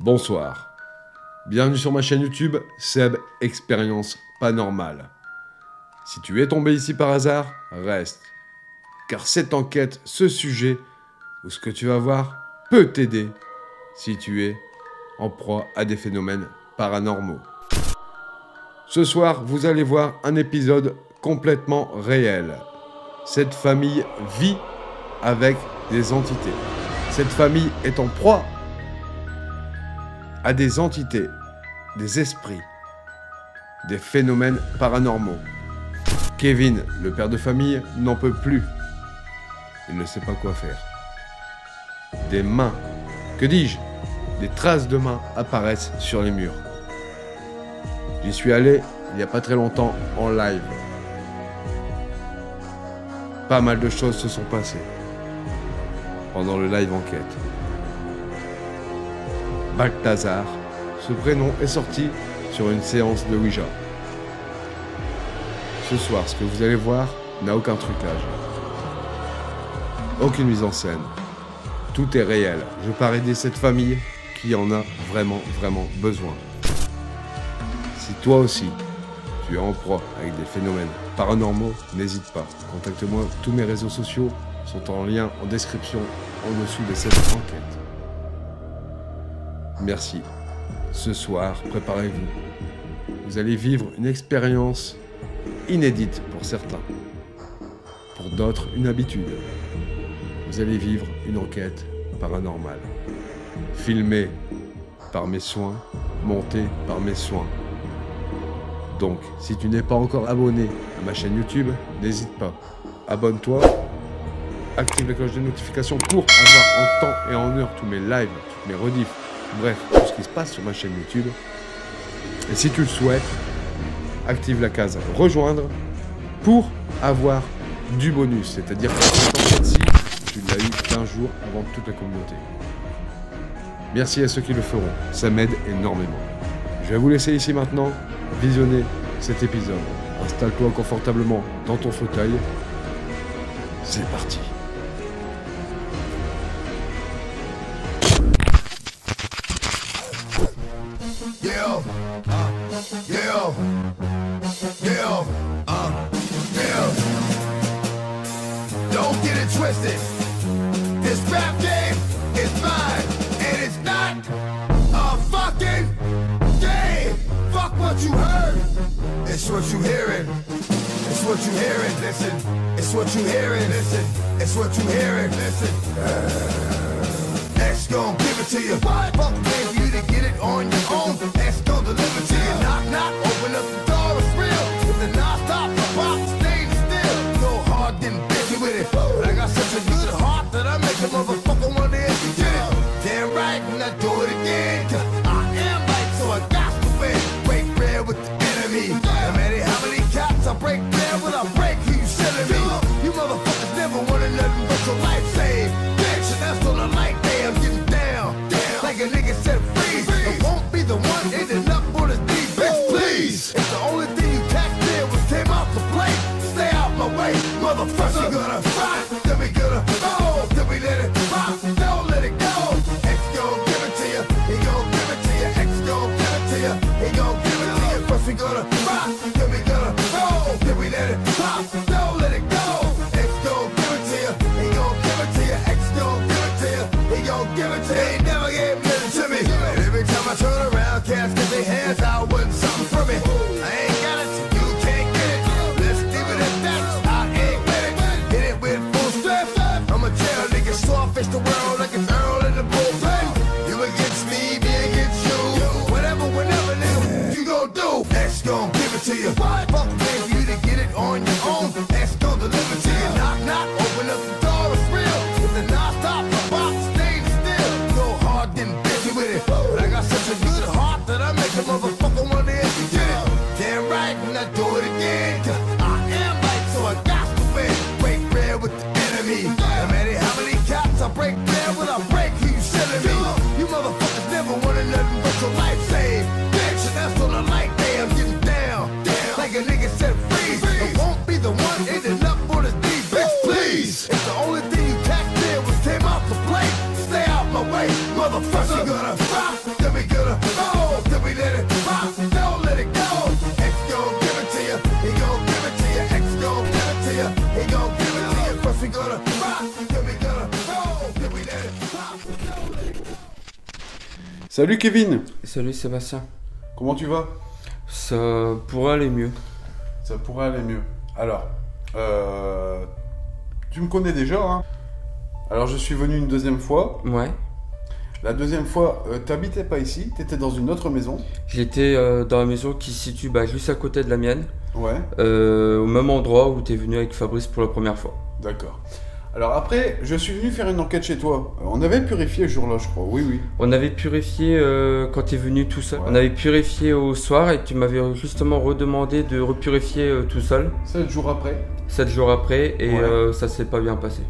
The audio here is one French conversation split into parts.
Bonsoir. Bienvenue sur ma chaîne YouTube, Seb Expérience Paranormale. Si tu es tombé ici par hasard, reste. Car cette enquête, ce sujet, ou ce que tu vas voir, peut t'aider si tu es en proie à des phénomènes paranormaux. Ce soir, vous allez voir un épisode complètement réel. Cette famille vit avec des entités. Cette famille est en proie à des entités, des esprits, des phénomènes paranormaux. Kevin, le père de famille, n'en peut plus. Il ne sait pas quoi faire. Des mains, que dis-je, des traces de mains apparaissent sur les murs. J'y suis allé il n'y a pas très longtemps en live. Pas mal de choses se sont passées pendant le live enquête. Balthazar, ce prénom est sorti sur une séance de Ouija. Ce soir, ce que vous allez voir n'a aucun trucage. Aucune mise en scène. Tout est réel. Je pars aider cette famille qui en a vraiment besoin. Si toi aussi, tu es en proie avec des phénomènes paranormaux, n'hésite pas. Contacte-moi, tous mes réseaux sociaux sont en lien en description en dessous de cette enquête. Merci. Ce soir, préparez-vous. Vous allez vivre une expérience inédite pour certains. Pour d'autres, une habitude. Vous allez vivre une enquête paranormale. Filmée par mes soins, montée par mes soins. Donc, si tu n'es pas encore abonné à ma chaîne YouTube, n'hésite pas. Abonne-toi, active la cloche de notification pour avoir en temps et en heure tous mes lives, toutes mes rediffs, bref, tout ce qui se passe sur ma chaîne YouTube. Et si tu le souhaites, active la case rejoindre pour avoir du bonus. C'est-à-dire que cette enquête-ci, tu l'as eu 15 jours avant toute la communauté. Merci à ceux qui le feront, ça m'aide énormément. Je vais vous laisser ici maintenant visionner cet épisode. Installe-toi confortablement dans ton fauteuil. C'est parti. Don't get it twisted. This rap game is mine, and it's not a fucking game. Fuck what you heard. It's what you hearing. It's what you hearing. Listen. It's what you hearing. Listen. It's what you hearing. Listen. X gon' give it to you. Fuck game for you to get it on your own. X gon' deliver to you. Knock knock. Open up the door. It's real. With the non-stop pop, staying still. Go hard, getting busy with it. But I got such a good heart that I make a motherfucker want to get it. Damn right, and I do it again. 'Cause I am right, so I got to win. Break bread with the enemy. No matter how many cops I break bread with, I break who you selling me. You motherfuckers never wanted nothing but your life saved. Bitch, and that's on the light day. I'm getting down. Like a nigga said, freeze. I won't be the one ending up on his knees. Bitch, please. If the only thing you taxed in was came out to play, stay out my way, motherfucker. You gonna rock, then we gonna roll, then we let it pop, don't let it go. X gon' give it to you, he gon' give it to you. X gon' give it to you, he gon' give it to you. First we gonna rock, then we gonna roll, then we let it pop, don't let it go. X gon' give it to you, he gon' give it to you. X gon' give it to you, he gon' give it to you. He never gave nothing to me, and every time I turn around, cats get their hands out, wanting something from me. I ain't got it, so you can't get it. Let's leave it at that. I ain't with it. Hit it with full strength. I'm a jail nigga, so I face the world like it's Earl in the bullpen. You against me, me against you. Whatever, whenever, nigga, you gon' do. X gon' give it to you. Fuck game for you to get it on your own. X gon' deliver to you. Knock, knock, open up the door, it's real. With the non-stop box, staying still. Go hard, getting busy with it. But I got such a good heart that I make a motherfucker want to get it. Damn right, and I do it again. 'Cause I am right, so I got to win. Break bread with the enemy. No matter how many cops I break bread with, I break who you selling me. You motherfuckers never wanted nothing but your life saved. Bitch, and that's on the light day. I'm getting down. Like a nigga said, freeze. I won't First we gonna rock, then we gonna roll, then we let it pop, don't let it go. X gon' give it to you, he gon' give it to you. X gon' give it to you, he gon' give it to you. First we gonna rock, then we gonna roll, then we let it pop, don't let it go. Salut Kevin, Salut Sébastien. comment tu vas? Ça pourrait aller mieux. Ça pourrait aller mieux. Alors, tu me connais déjà, hein? Alors je suis venu une deuxième fois. Ouais. La deuxième fois, t'habitais pas ici, t'étais dans une autre maison. J'étais dans la maison qui se situe juste à côté de la mienne, Ouais, au même endroit où tu es venu avec Fabrice pour la première fois. d'accord. Alors après, je suis venu faire une enquête chez toi. On avait purifié le jour-là, je crois. Oui, oui. On avait purifié quand tu es venu tout seul. Ouais. On avait purifié au soir et tu m'avais justement redemandé de repurifier tout seul 7 jours après. 7 jours après et Ouais. ça s'est pas bien passé.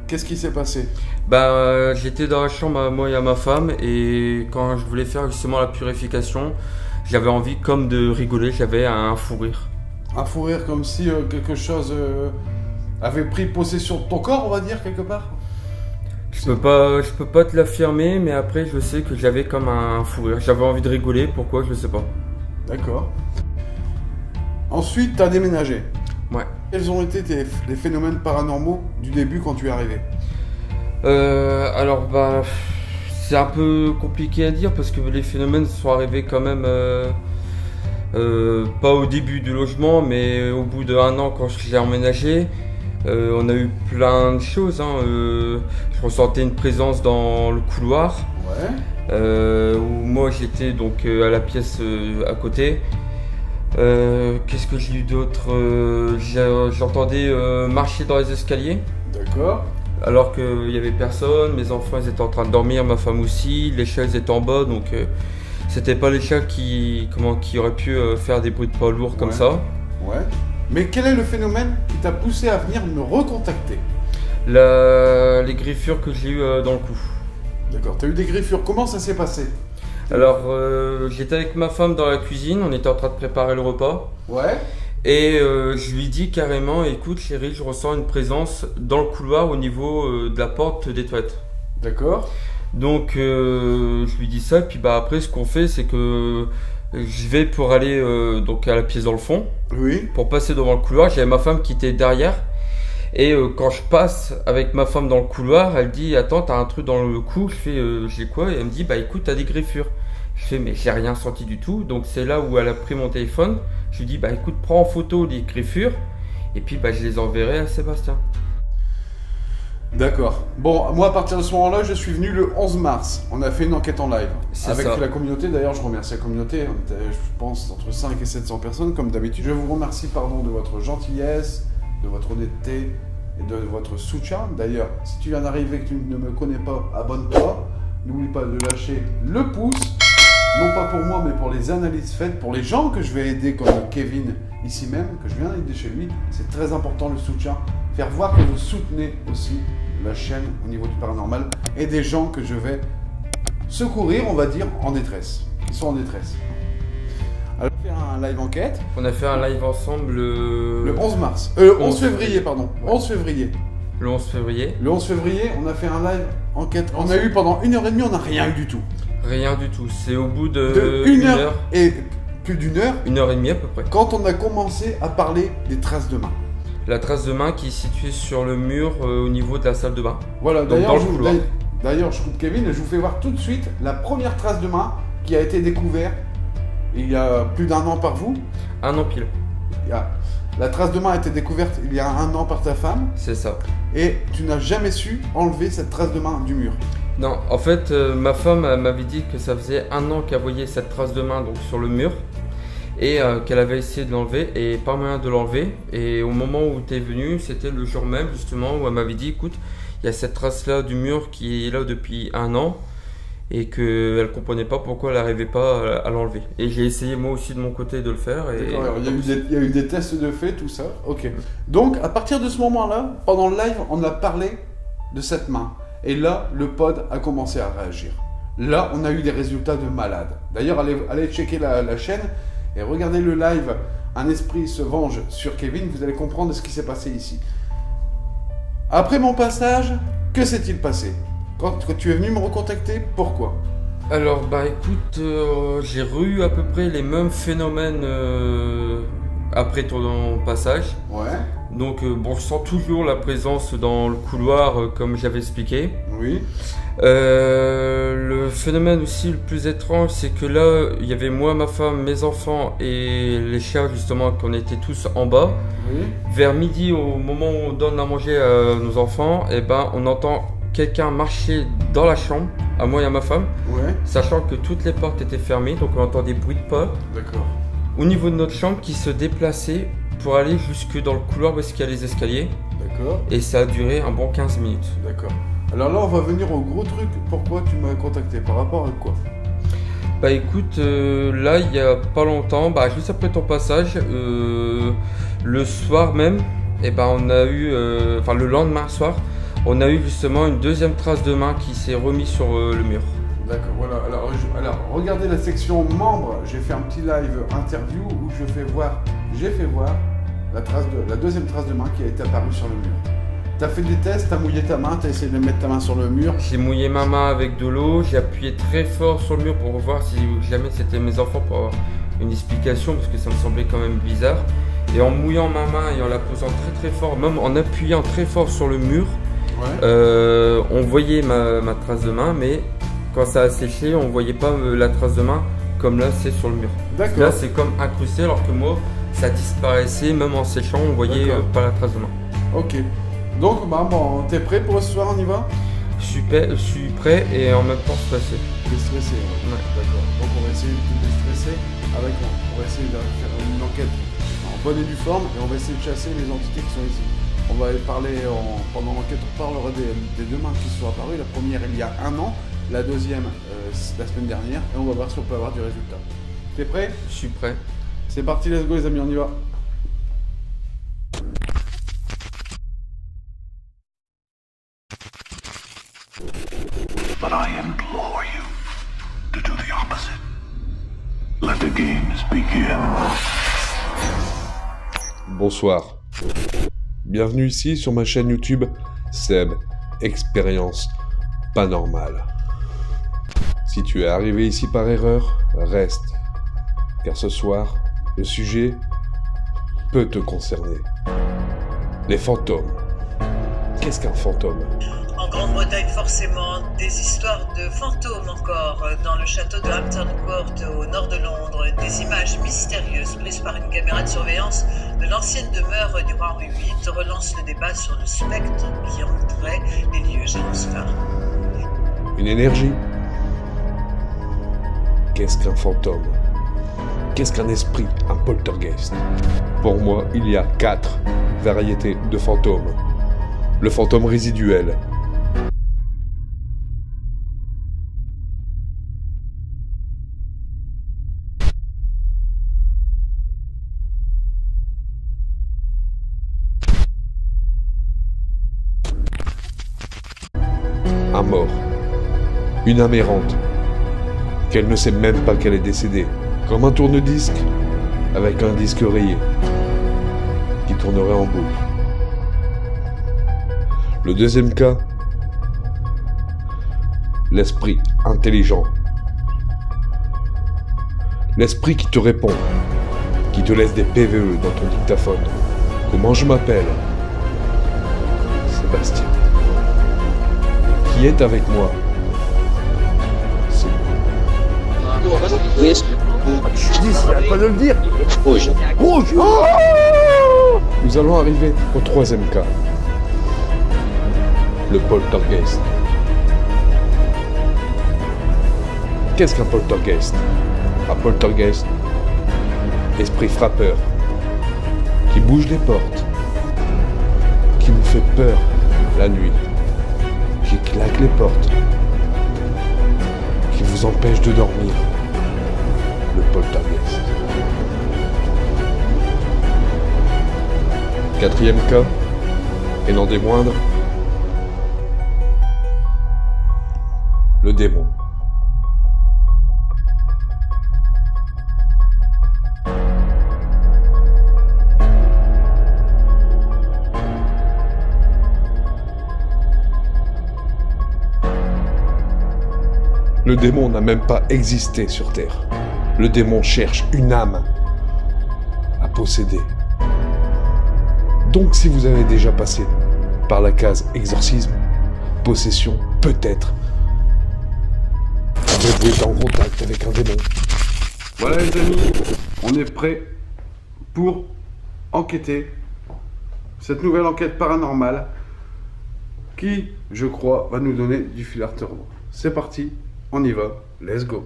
Qu'est-ce qui s'est passé? J'étais dans la chambre à moi et à ma femme et quand je voulais faire justement la purification, j'avais envie comme de rigoler, j'avais un fou rire. Un fou rire comme si quelque chose avait pris possession de ton corps, on va dire, quelque part? Je peux pas te l'affirmer, mais après je sais que j'avais comme un fou rire. J'avais envie de rigoler, pourquoi je sais pas. D'accord. Ensuite, t'as déménagé. Ouais. Quels ont été les phénomènes paranormaux du début quand tu es arrivé? C'est un peu compliqué à dire parce que les phénomènes sont arrivés quand même pas au début du logement, mais au bout d'1 an quand j'ai emménagé. On a eu plein de choses, hein. Je ressentais une présence dans le couloir Ouais. où moi j'étais donc à la pièce à côté. Qu'est-ce que j'ai eu d'autre? J'entendais marcher dans les escaliers D'accord. alors qu'il n'y avait personne. Mes enfants ils étaient en train de dormir, ma femme aussi. Les chats ils étaient en bas donc c'était pas les chats qui auraient pu faire des bruits de pas lourds comme Ouais. ça. Ouais. Mais quel est le phénomène qui t'a poussé à venir me recontacter? Les griffures que j'ai eues dans le cou. D'accord. T'as eu des griffures. Comment ça s'est passé? Alors j'étais avec ma femme dans la cuisine, on était en train de préparer le repas. Ouais. Et je lui dis carrément, écoute chérie, je ressens une présence dans le couloir au niveau de la porte des toilettes. D'accord. Donc je lui dis ça, et puis après ce qu'on fait c'est que je vais pour aller donc à la pièce dans le fond, Oui. pour passer devant le couloir, j'avais ma femme qui était derrière. Et quand je passe avec ma femme dans le couloir, elle dit attends t'as un truc dans le cou, je fais j'ai quoi? Et elle me dit écoute t'as des griffures. Je fais mais j'ai rien senti du tout, donc c'est là où elle a pris mon téléphone. Je lui dis écoute prends en photo les griffures et puis je les enverrai à Sébastien. D'accord. Bon, moi à partir de ce moment-là, je suis venu le 11 mars. On a fait une enquête en live. C'est Avec ça. la communauté, d'ailleurs, je remercie la communauté. On était, je pense, entre 5 et 700 personnes, comme d'habitude. Je vous remercie, de votre gentillesse, de votre honnêteté et de votre soutien. D'ailleurs, si tu viens d'arriver et que tu ne me connais pas, abonne-toi. N'oublie pas de lâcher le pouce. Non pas pour moi, mais pour les analyses faites, pour les gens que je vais aider, comme Kevin, ici même, que je viens d'aider chez lui. C'est très important le soutien. Faire voir que vous soutenez aussi la chaîne au niveau du paranormal et des gens que je vais secourir, on va dire, en détresse. Ils sont en détresse. Alors, on va faire un live enquête On a fait un live ensemble le 11 mars. 11 février, pardon. Ouais. 11 février. le 11 février. Le 11 février, on a fait un live enquête. On a eu pendant 1h30, on n'a rien eu du tout. Rien du tout, c'est au bout De de 1 une heure heure, et plus d'1 heure, 1h30 à peu près. quand on a commencé à parler des traces de main. La trace de main qui est située sur le mur au niveau de la salle de bain. Voilà, Donc, d'ailleurs, dans le je vous- couloir. d'ailleurs, je coupe Kevin et je vous fais voir tout de suite la première trace de main qui a été découverte il y a plus d'1 an par vous. 1 an pile, La trace de main a été découverte il y a 1 an par ta femme c'est ça. et tu n'as jamais su enlever cette trace de main du mur. Non, en fait, ma femme elle m'avait dit que ça faisait 1 an qu'elle voyait cette trace de main donc sur le mur et qu'elle avait essayé de l'enlever et pas moyen de l'enlever. Et au moment où tu es venu, c'était le jour même justement où elle m'avait dit écoute, il y a cette trace là du mur qui est là depuis 1 an et qu'elle comprenait pas pourquoi elle n'arrivait pas à l'enlever. Et j'ai essayé moi aussi de mon côté de le faire. Et D'accord, alors, il y a eu des tests de fait, tout ça. Ok. Donc, à partir de ce moment-là, pendant le live, on a parlé de cette main. Et là, le pod a commencé à réagir. Là, on a eu des résultats de malade. D'ailleurs, allez checker la chaîne et regardez le live Un esprit se venge sur Kevin. Vous allez comprendre ce qui s'est passé ici. Après mon passage, que s'est-il passé? Quand tu es venu me recontacter, pourquoi? Alors, bah écoute, j'ai eu à peu près les mêmes phénomènes après ton passage. Ouais. Donc, bon, je sens toujours la présence dans le couloir, comme j'avais expliqué. Oui. Le phénomène aussi le plus étrange, c'est que là, il y avait moi, ma femme, mes enfants et les chiens, justement, qu'on était tous en bas. Oui. Vers midi, au moment où on donne à manger à nos enfants, et ben, on entend quelqu'un marcher dans la chambre, à moi et à ma femme, Ouais. sachant que toutes les portes étaient fermées, donc on entend des bruits de pas D'accord. au niveau de notre chambre qui se déplaçait pour aller jusque dans le couloir où est-ce qu'il y a les escaliers, D'accord. et ça a duré un bon 15 minutes. D'accord. Alors là, on va venir au gros truc. Pourquoi tu m'as contacté? Par rapport à quoi? Bah écoute, là il y a pas longtemps, bah juste après ton passage, le soir même, et ben on a eu, enfin le lendemain soir, on a eu justement une deuxième trace de main qui s'est remise sur le mur. D'accord, voilà. Alors, regardez la section membres. J'ai fait un petit live interview où j'ai fait voir la deuxième trace de main qui a été apparue sur le mur. T'as fait des tests, t'as mouillé ta main, t'as essayé de mettre ta main sur le mur. J'ai mouillé ma main avec de l'eau, j'ai appuyé très fort sur le mur pour voir si jamais c'était mes enfants pour avoir une explication parce que ça me semblait quand même bizarre. Et en mouillant ma main et en la posant très fort, même en appuyant très fort sur le mur, Ouais. on voyait ma trace de main, mais quand ça a séché, on voyait pas la trace de main comme là c'est sur le mur. D'accord. Là c'est comme incrusté alors que moi ça disparaissait, même en séchant on voyait D'accord. pas la trace de main. Ok. Donc, bah, bon, t'es prêt pour ce soir? On y va? Je suis prêt et en même temps stressé. T'es stressé, ouais. Ouais. D'accord. Donc, on va essayer de te déstresser avec. On va essayer de faire une enquête en bonne et due forme et on va essayer de chasser les entités qui sont ici. On va parler pendant l'enquête, on parlera des deux mains qui se sont apparues. La première il y a 1 an, la deuxième la semaine dernière et on va voir si on peut avoir du résultat. T'es prêt? Je suis prêt. C'est parti, let's go les amis, on y va. But I implore you to do the opposite. Let the games begin. Bonsoir. Bienvenue ici sur ma chaîne YouTube Seb Expérience Paranormale. Si tu es arrivé ici par erreur, reste. Car ce soir, le sujet peut te concerner. Les fantômes. Qu'est-ce qu'un fantôme ? En Grande-Bretagne, forcément, des histoires de fantômes encore. Dans le château de Hampton Court, au nord de Londres, des images mystérieuses prises par une caméra de surveillance de l'ancienne demeure du roi Henri VIII relancent le débat sur le spectre qui entourait les lieux Genusphare. Une énergie ? Qu'est-ce qu'un fantôme ? Qu'est-ce qu'un esprit, un poltergeist ? Pour moi, il y a 4 variétés de fantômes. Le fantôme résiduel. Un mort. Une âme errante. Qu'elle ne sait même pas qu'elle est décédée. Comme un tourne-disque avec un disque rayé qui tournerait en boucle. Le deuxième cas, l'esprit intelligent. L'esprit qui te répond, qui te laisse des PVE dans ton dictaphone. Comment je m'appelle ? Sébastien. Qui est avec moi ? C'est moi. Arrête pas de le dire. Rouge. Rouge. Nous allons arriver au troisième cas. Le poltergeist. Qu'est-ce qu'un poltergeist ? Un poltergeist, esprit frappeur, qui bouge les portes, qui vous fait peur la nuit, qui claque les portes, qui vous empêche de dormir. Le poltergeist. Quatrième cas, et non des moindres, le démon. Le démon n'a même pas existé sur Terre. Le démon cherche une âme à posséder. Donc si vous avez déjà passé par la case exorcisme, possession, peut-être, vous êtes en contact avec un démon. Voilà les amis, on est prêt pour enquêter cette nouvelle enquête paranormale qui, je crois, va nous donner du fil à retordre. C'est parti, on y va, let's go.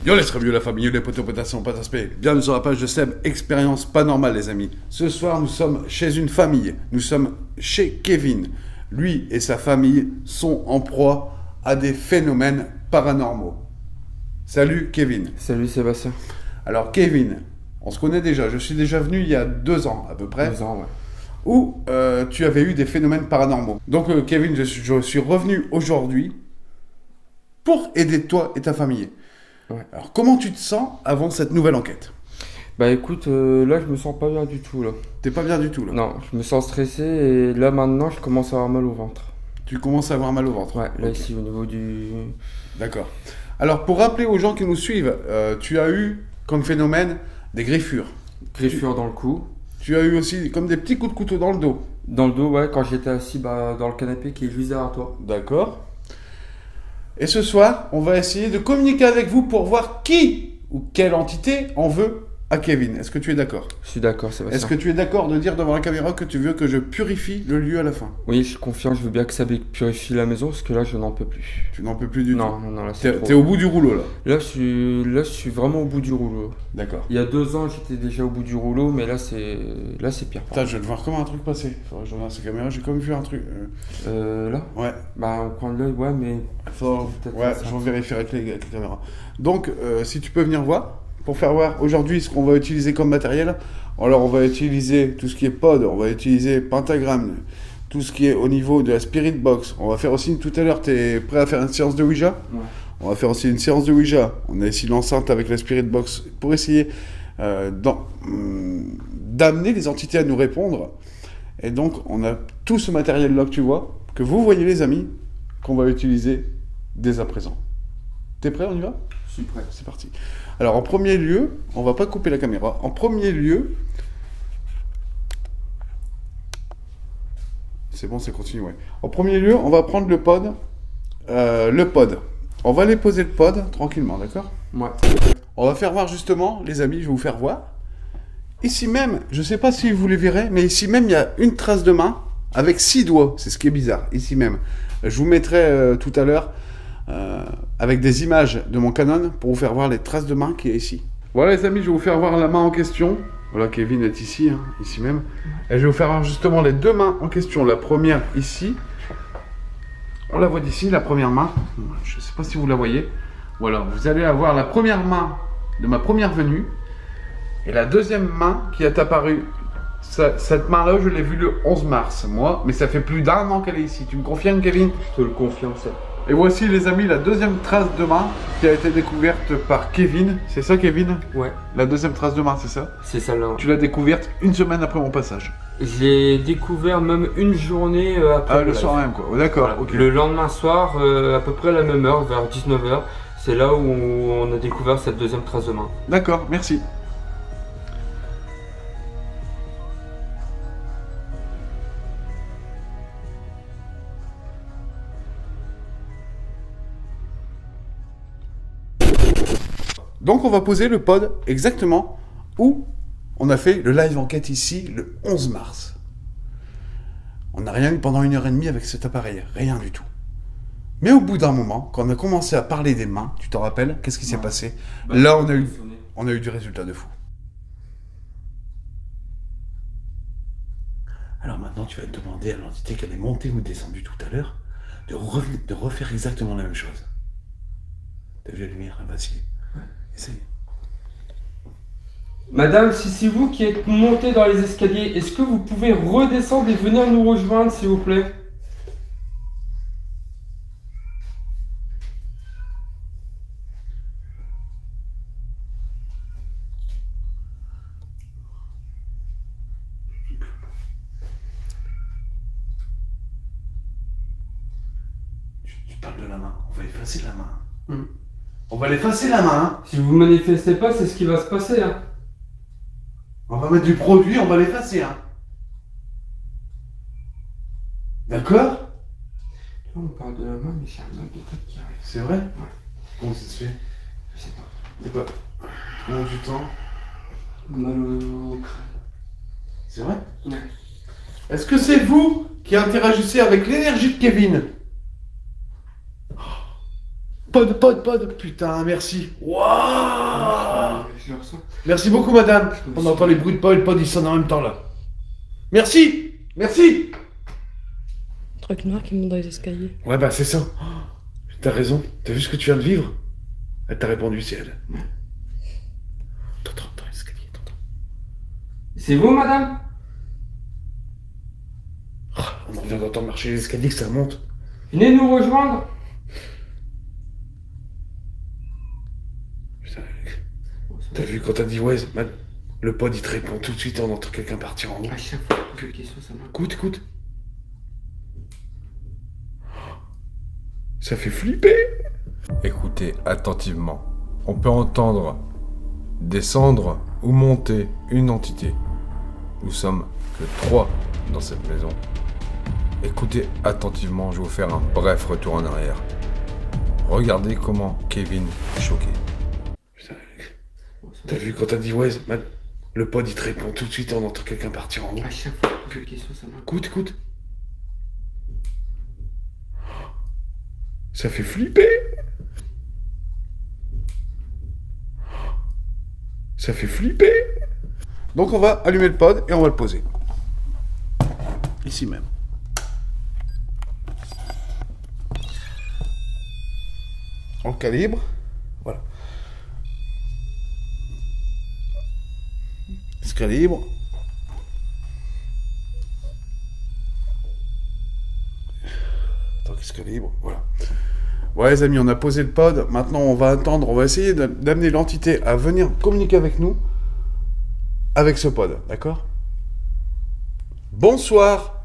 Yo les reviews, la famille, les potos, potations, pas d'aspect. Bienvenue sur la page de Seb, expérience pas normale les amis. Ce soir, nous sommes chez une famille, nous sommes chez Kevin. Lui et sa famille sont en proie à des phénomènes paranormaux. Salut Kevin. Salut Sébastien. Alors Kevin, on se connaît déjà, je suis déjà venu il y a 2 ans à peu près. 2 ans, ouais. Où tu avais eu des phénomènes paranormaux. Donc Kevin, je suis revenu aujourd'hui pour aider toi et ta famille. Ouais. Alors comment tu te sens avant cette nouvelle enquête? Bah écoute, là je me sens pas bien du tout là. T'es pas bien du tout là? Non, je me sens stressé et là maintenant je commence à avoir mal au ventre. Tu commences à avoir mal au ventre? Ouais, là Ok. ici au niveau du... D'accord. Alors pour rappeler aux gens qui nous suivent, tu as eu comme phénomène des griffures. Griffure dans le cou. Tu as eu aussi comme des petits coups de couteau dans le dos. Dans le dos, ouais, quand j'étais assis dans le canapé qui est juste derrière toi. D'accord. Et ce soir, on va essayer de communiquer avec vous pour voir qui ou quelle entité en veut à Kevin. Est-ce que tu es d'accord? Je suis d'accord, Sébastien. Est-ce que tu es d'accord de dire devant la caméra que tu veux que je purifie le lieu à la fin? Oui, je confirme, je veux bien que ça purifie la maison parce que là je n'en peux plus. Tu n'en peux plus du tout? Non, là c'est trop. T'es au bout du rouleau là? Là je suis vraiment au bout du rouleau. D'accord. Il y a 2 ans j'étais déjà au bout du rouleau, mais là c'est pire. Putain, je vais te voir comment un truc passer. Faudrait que je regarde ces caméras, j'ai comme vu un truc. Là Ouais. Bah au coin de l'œil, ouais, mais... peut-être Ouais, ça. je vais vérifier avec les caméras. Donc, si tu peux venir voir, pour faire voir aujourd'hui ce qu'on va utiliser comme matériel. Alors, on va utiliser tout ce qui est pod, on va utiliser pentagramme, tout ce qui est au niveau de la spirit box. On va faire aussi, tout à l'heure, t'es prêt à faire une séance de Ouija? Ouais. On va faire aussi une séance de Ouija. On a ici l'enceinte avec la spirit box pour essayer d'amener les entités à nous répondre. Et donc, on a tout ce matériel-là que tu vois, que vous voyez les amis, qu'on va utiliser dès à présent. T'es prêt, on y va? Je suis prêt. C'est parti. Alors, en premier lieu, on va pas couper la caméra. En premier lieu, c'est bon, c'est continu, ouais. En premier lieu, on va prendre le pod. On va aller poser le pod tranquillement, d'accord? Ouais. On va faire voir justement, les amis, je vais vous faire voir. Ici même, je sais pas si vous les verrez, mais ici même, il y a une trace de main avec 6 doigts. C'est ce qui est bizarre, ici même. Je vous mettrai tout à l'heure avec des images de mon Canon pour vous faire voir les traces de main qui est ici. Voilà les amis, je vais vous faire voir la main en question. Voilà, Kevin est ici, hein, ici même. Et je vais vous faire voir justement les 2 mains en question. La première ici. On la voit d'ici, la première main. Je ne sais pas si vous la voyez. Voilà, vous allez avoir la première main de ma première venue. Et la deuxième main qui est apparue. Cette main-là, je l'ai vue le 11 mars, moi. Mais ça fait plus d'1 an qu'elle est ici. Tu me confirmes, Kevin? Je te le confirme, ça. Et voici, les amis, la deuxième trace de main qui a été découverte par Kevin. C'est ça, Kevin? Ouais, La deuxième trace de main, c'est ça? c'est celle-là. Tu l'as découverte une semaine après mon passage. J'ai découvert même une journée après. Ah, le soir même, quoi. Oh, d'accord, Voilà. ok. Le lendemain soir, à peu près à la même heure, vers 19h, c'est là où on a découvert cette deuxième trace de main. D'accord, merci. Donc on va poser le pod exactement où on a fait le live enquête ici le 11 mars. On n'a rien eu pendant 1h30 avec cet appareil, rien du tout. Mais au bout d'un moment, quand on a commencé à parler des mains, tu t'en rappelles, qu'est-ce qui s'est passé? Là on a eu du résultat de fou. Alors maintenant tu vas te demander à l'entité qu'elle est montée ou descendue tout à l'heure de refaire exactement la même chose. T'as vu la lumière? Vas-y. Essaye. Madame, si c'est vous qui êtes montée dans les escaliers, est-ce que vous pouvez redescendre et venir nous rejoindre, s'il vous plaît? Tu parles de la main. On va effacer la main. On va l'effacer la main, hein. Si vous manifestez pas, c'est ce qui va se passer, hein. On va mettre du produit, on va l'effacer, hein. D'accord? Là, on parle de la main, mais c'est un mal de tête qui arrive. C'est vrai? Ouais. Comment ça se fait? Je sais pas. C'est pas... Comment du temps? Mal au crâne. C'est vrai? Ouais. Est-ce que c'est vous qui interagissez avec l'énergie de Kevin? Pod, putain, merci. Waouh! Je le ressens. Merci beaucoup, madame. On entend les bruits de pod, ils sonnent en même temps, là. Merci! Merci! Truc noir qui monte dans les escaliers. Ouais, bah, c'est ça. T'as raison. T'as vu ce que tu viens de vivre? Elle t'a répondu, c'est elle. T'entends l'escalier, t'entends. C'est vous, madame? On vient d'entendre marcher les escaliers, que ça monte. Venez nous rejoindre. Putain, t'as vu quand t'as dit ouais, le pod il te répond tout de suite, on entend quelqu'un partir en haut. À chaque fois que question, ça marche. Écoute. Ça fait flipper. Écoutez attentivement. On peut entendre descendre ou monter une entité. Nous sommes que 3 dans cette maison. Écoutez attentivement, je vais vous faire un bref retour en arrière. Regardez comment Kevin est choqué. Putain, t'as vu quand t'as dit ouais, le pod il te répond tout de suite, on entend quelqu'un partir en haut. À chaque fois que question, ça marche. Écoute. Ça fait flipper. Ça fait flipper. Donc on va allumer le pod et on va le poser. Ici même. On calibre. Voilà. Il se calibre. Attends qu'il se calibre. Voilà. Ouais les amis, on a posé le pod. Maintenant on va attendre. On va essayer d'amener l'entité à venir communiquer avec nous. Avec ce pod. D'accord? Bonsoir.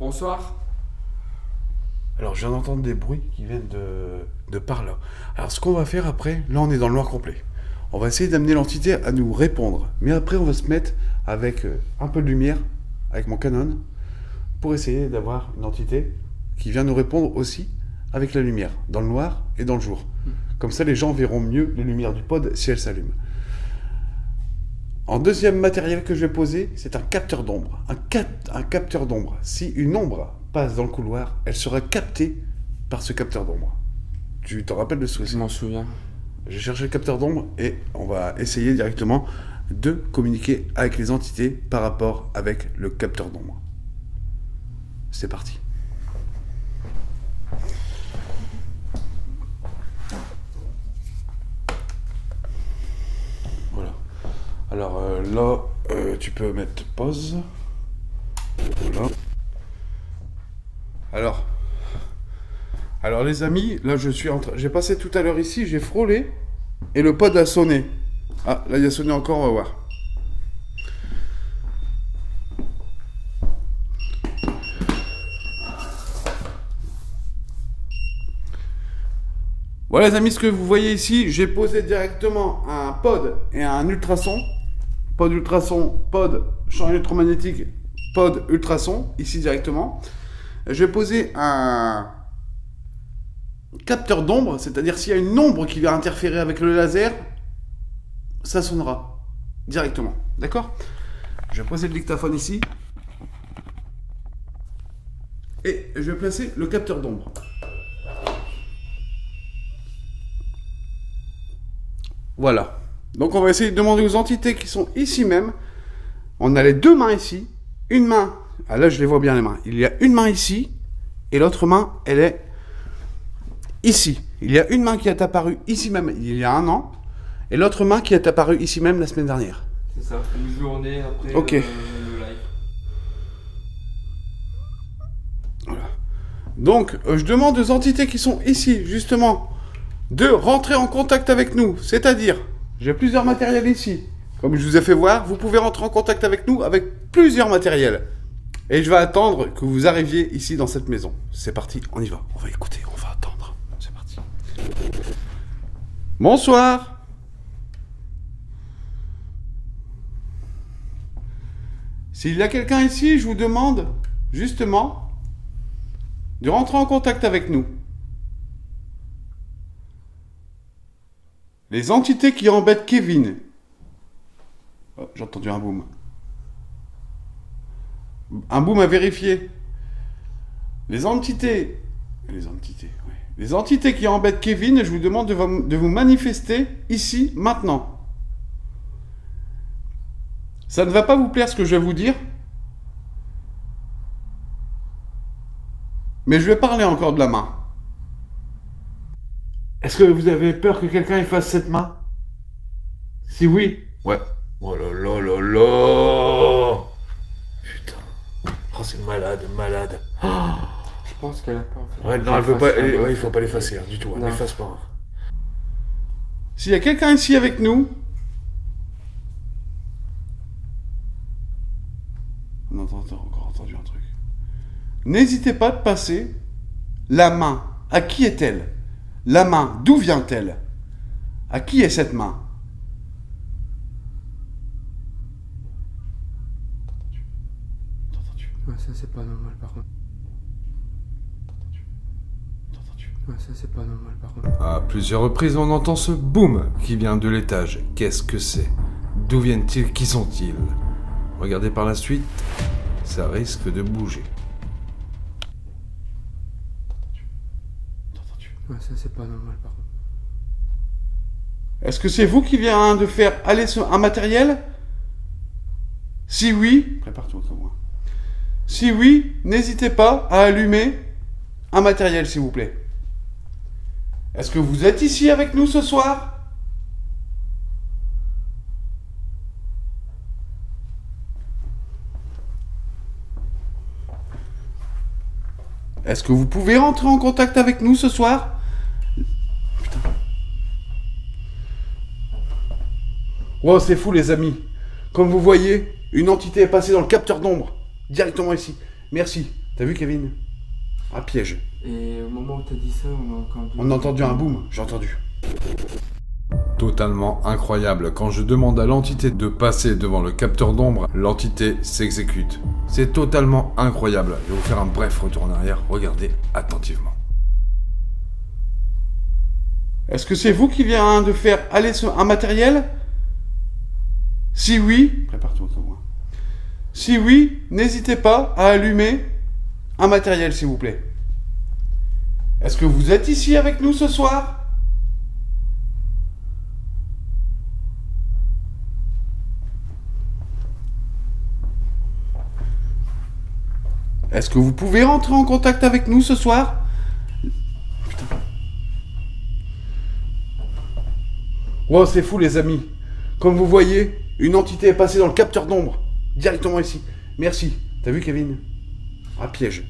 Bonsoir. Alors, je viens d'entendre des bruits qui viennent de par là. Alors, ce qu'on va faire après, là, on est dans le noir complet. On va essayer d'amener l'entité à nous répondre. Mais après, on va se mettre avec un peu de lumière, avec mon Canon, pour essayer d'avoir une entité qui vient nous répondre aussi avec la lumière, dans le noir et dans le jour. Comme ça, les gens verront mieux les lumières du pod si elles s'allument. En deuxième matériel que je vais poser, c'est un capteur d'ombre. Un capteur d'ombre. Si une ombre passe dans le couloir, elle sera captée par ce capteur d'ombre. Tu t'en rappelles de ce que c'est? Je m'en souviens. J'ai cherché le capteur d'ombre et on va essayer directement de communiquer avec les entités par rapport avec le capteur d'ombre. C'est parti. Voilà. Alors là, tu peux mettre pause. Voilà. Alors les amis, là je suis en train... J'ai passé tout à l'heure ici, j'ai frôlé et le pod a sonné. Ah, là il a sonné encore, on va voir. Voilà les amis, ce que vous voyez ici, j'ai posé directement un pod et un ultrason. Pod ultrason, pod champ électromagnétique, pod ultrason, ici directement. Je vais poser un capteur d'ombre, c'est-à-dire s'il y a une ombre qui vient interférer avec le laser, ça sonnera directement. D'accord? Je vais poser le dictaphone ici. Et je vais placer le capteur d'ombre. Voilà. Donc on va essayer de demander aux entités qui sont ici même. On a les deux mains ici. Une main, ah là je les vois bien les mains. Il y a une main ici et l'autre main, elle est ici. Il y a une main qui est apparue ici même il y a un an et l'autre main qui est apparue ici même la semaine dernière. C'est ça, une journée après Ok. le live. Voilà. Donc je demande aux entités qui sont ici justement de rentrer en contact avec nous. C'est-à-dire, j'ai plusieurs matériels ici. Comme je vous ai fait voir, vous pouvez rentrer en contact avec nous avec plusieurs matériels. Et je vais attendre que vous arriviez ici dans cette maison. C'est parti, on y va. On va écouter, on va attendre. C'est parti. Bonsoir. S'il y a quelqu'un ici, je vous demande, justement, de rentrer en contact avec nous. Les entités qui embêtent Kevin. Oh, j'ai entendu un boom. Un boom à vérifier. Les entités qui embêtent Kevin, je vous demande de vous manifester ici, maintenant. Ça ne va pas vous plaire ce que je vais vous dire, mais je vais parler encore de la main. Est-ce que vous avez peur que quelqu'un efface cette main? Si oui, Ouais. Oh là là là là. Putain. Oh, c'est malade, malade. Je pense qu'elle a peur. Ouais, non, elle veut pas. Ouais, il faut pas l'effacer, hein, du tout. Elle l'efface pas. Hein. s'il y a quelqu'un ici avec nous, on a encore entendu un truc. N'hésitez pas de passer la main. À qui est-elle? La main, d'où vient-elle? À qui est cette main? Ouais, ça c'est pas normal par contre. Ouais, ça c'est pas normal par contre. À plusieurs reprises, on entend ce boom qui vient de l'étage. Qu'est-ce que c'est? D'où viennent-ils? Qui sont-ils? Regardez par la suite, ça risque de bouger. Ouais, ça c'est pas normal par contre. Est-ce que c'est vous qui vient de faire aller un matériel? Si oui, prépare-toi comme moi. Si oui, n'hésitez pas à allumer un matériel, s'il vous plaît. Est-ce que vous êtes ici avec nous ce soir? Est-ce que vous pouvez rentrer en contact avec nous ce soir? Putain. Wow, c'est fou les amis. Comme vous voyez, une entité est passée dans le capteur d'ombre. Directement ici. Merci. T'as vu Kevin? Un piège. Et au moment où t'as dit ça, On a entendu un boom. J'ai entendu. Totalement incroyable. Quand je demande à l'entité de passer devant le capteur d'ombre, l'entité s'exécute. C'est totalement incroyable. Je vais vous faire un bref retour en arrière. Regardez attentivement. Est-ce que c'est vous qui vient de faire aller un matériel? Si oui, prépare-toi comme moi. Si oui, n'hésitez pas à allumer un matériel, s'il vous plaît. Est-ce que vous êtes ici avec nous ce soir? Est-ce que vous pouvez rentrer en contact avec nous ce soir? Putain. Wow, c'est fou les amis. Comme vous voyez, une entité est passée dans le capteur d'ombre. Directement ici. Merci. T'as vu Kevin? Un piège.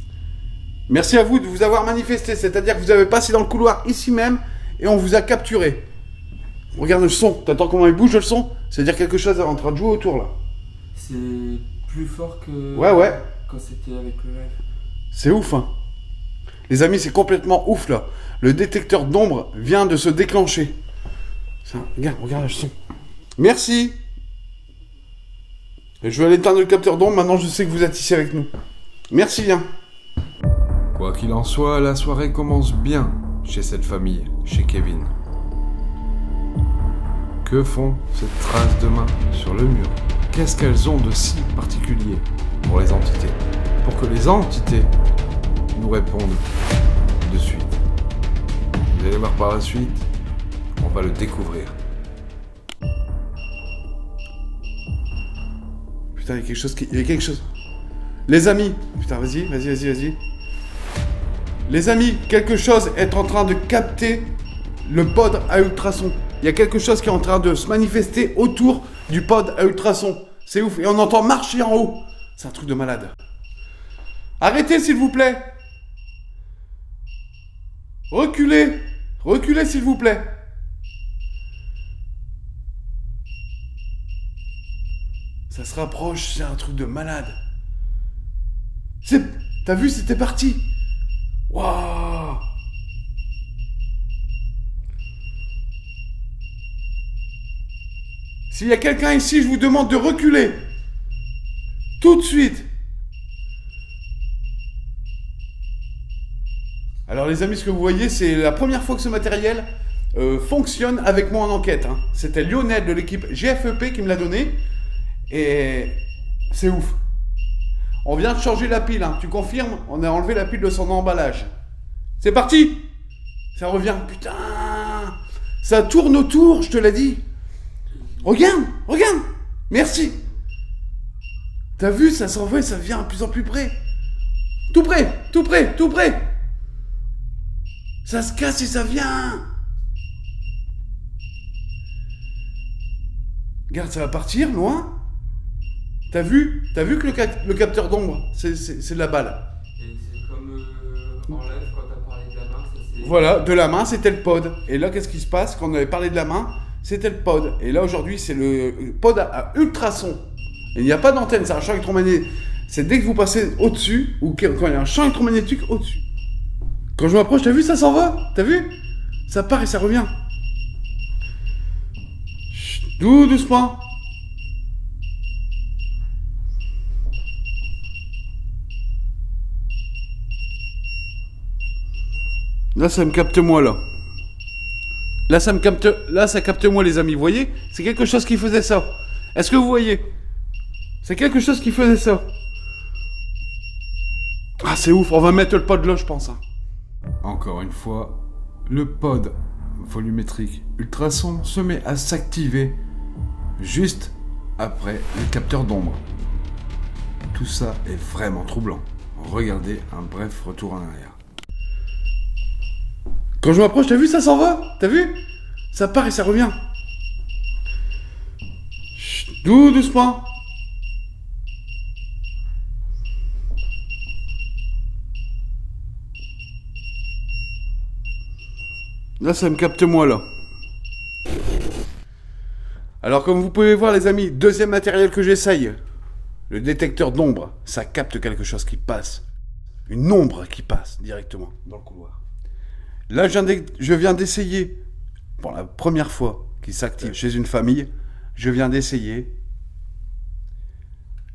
Merci à vous de vous avoir manifesté. C'est-à-dire que vous avez passé dans le couloir ici même et on vous a capturé. Regarde le son. T'entends comment il bouge le son? C'est-à-dire quelque chose est en train de jouer autour là. C'est plus fort que... Ouais. Quand c'était avec le live. C'est ouf, hein. Les amis, c'est complètement ouf, là. Le détecteur d'ombre vient de se déclencher. Ça, regarde le son. Merci. Et je vais aller éteindre le capteur d'ombre. Maintenant, je sais que vous êtes ici avec nous. Merci bien. Quoi qu'il en soit, la soirée commence bien chez cette famille, chez Kevin. Que font ces traces de main sur le mur? Qu'est-ce qu'elles ont de si particulier pour les entités? Pour que les entités nous répondent de suite. Vous allez voir par la suite, on va le découvrir. Putain, il y a quelque chose qui... Il y a quelque chose... Les amis... Putain, vas-y. Les amis, quelque chose est en train de capter le pod à ultrasons. Il y a quelque chose qui est en train de se manifester autour du pod à ultrasons. C'est ouf. Et on entend marcher en haut. C'est un truc de malade. Arrêtez, s'il vous plaît. Reculez. Reculez, s'il vous plaît. Ça se rapproche, c'est un truc de malade. T'as vu, c'était parti. Waouh. S'il y a quelqu'un ici, je vous demande de reculer. Tout de suite. Alors les amis, ce que vous voyez, c'est la première fois que ce matériel fonctionne avec moi en enquête. Hein. C'était Lionel de l'équipe GFEP qui me l'a donné. Et c'est ouf. On vient de changer la pile, hein. Tu confirmes? On a enlevé la pile de son emballage. C'est parti. Ça revient, putain. Ça tourne autour, je te l'ai dit. Regarde, regarde. Merci. T'as vu, ça s'envoie, ça vient de plus en plus près. Tout près, tout près, tout près. Ça se casse et ça vient. Regarde, ça va partir, loin. T'as vu que le capteur d'ombre, c'est de la balle. Et c'est comme en live quand t'as parlé de la main, ça c'est... Voilà, de la main, c'était le pod. Et là, qu'est-ce qui se passe? Quand on avait parlé de la main, c'était le pod. Et là, aujourd'hui, c'est le pod à ultrasons. Il n'y a pas d'antenne, c'est un champ électromagnétique. C'est dès que vous passez au-dessus, ou quand il y a un champ électromagnétique au-dessus. Quand je m'approche, t'as vu, ça s'en va? T'as vu? Ça part et ça revient. Chut, doucement. Là, ça me capte moi, là. Là, ça me capte... Là, ça capte moi, les amis. Vous voyez? C'est quelque chose qui faisait ça. Est-ce que vous voyez? C'est quelque chose qui faisait ça. Ah, c'est ouf. On va mettre le pod là, je pense. Hein. Encore une fois, le pod volumétrique ultrason se met à s'activer juste après le capteur d'ombre. Tout ça est vraiment troublant. Regardez un bref retour en arrière. Quand je m'approche, t'as vu, ça s'en va? T'as vu? Ça part et ça revient. Chut, doucement. Là, ça me capte moi, là. Alors, comme vous pouvez voir, les amis, deuxième matériel que j'essaye. Le détecteur d'ombre. Ça capte quelque chose qui passe. Une ombre qui passe directement dans le couloir. Là, je viens d'essayer, pour la première fois qu'il s'active chez une famille, je viens d'essayer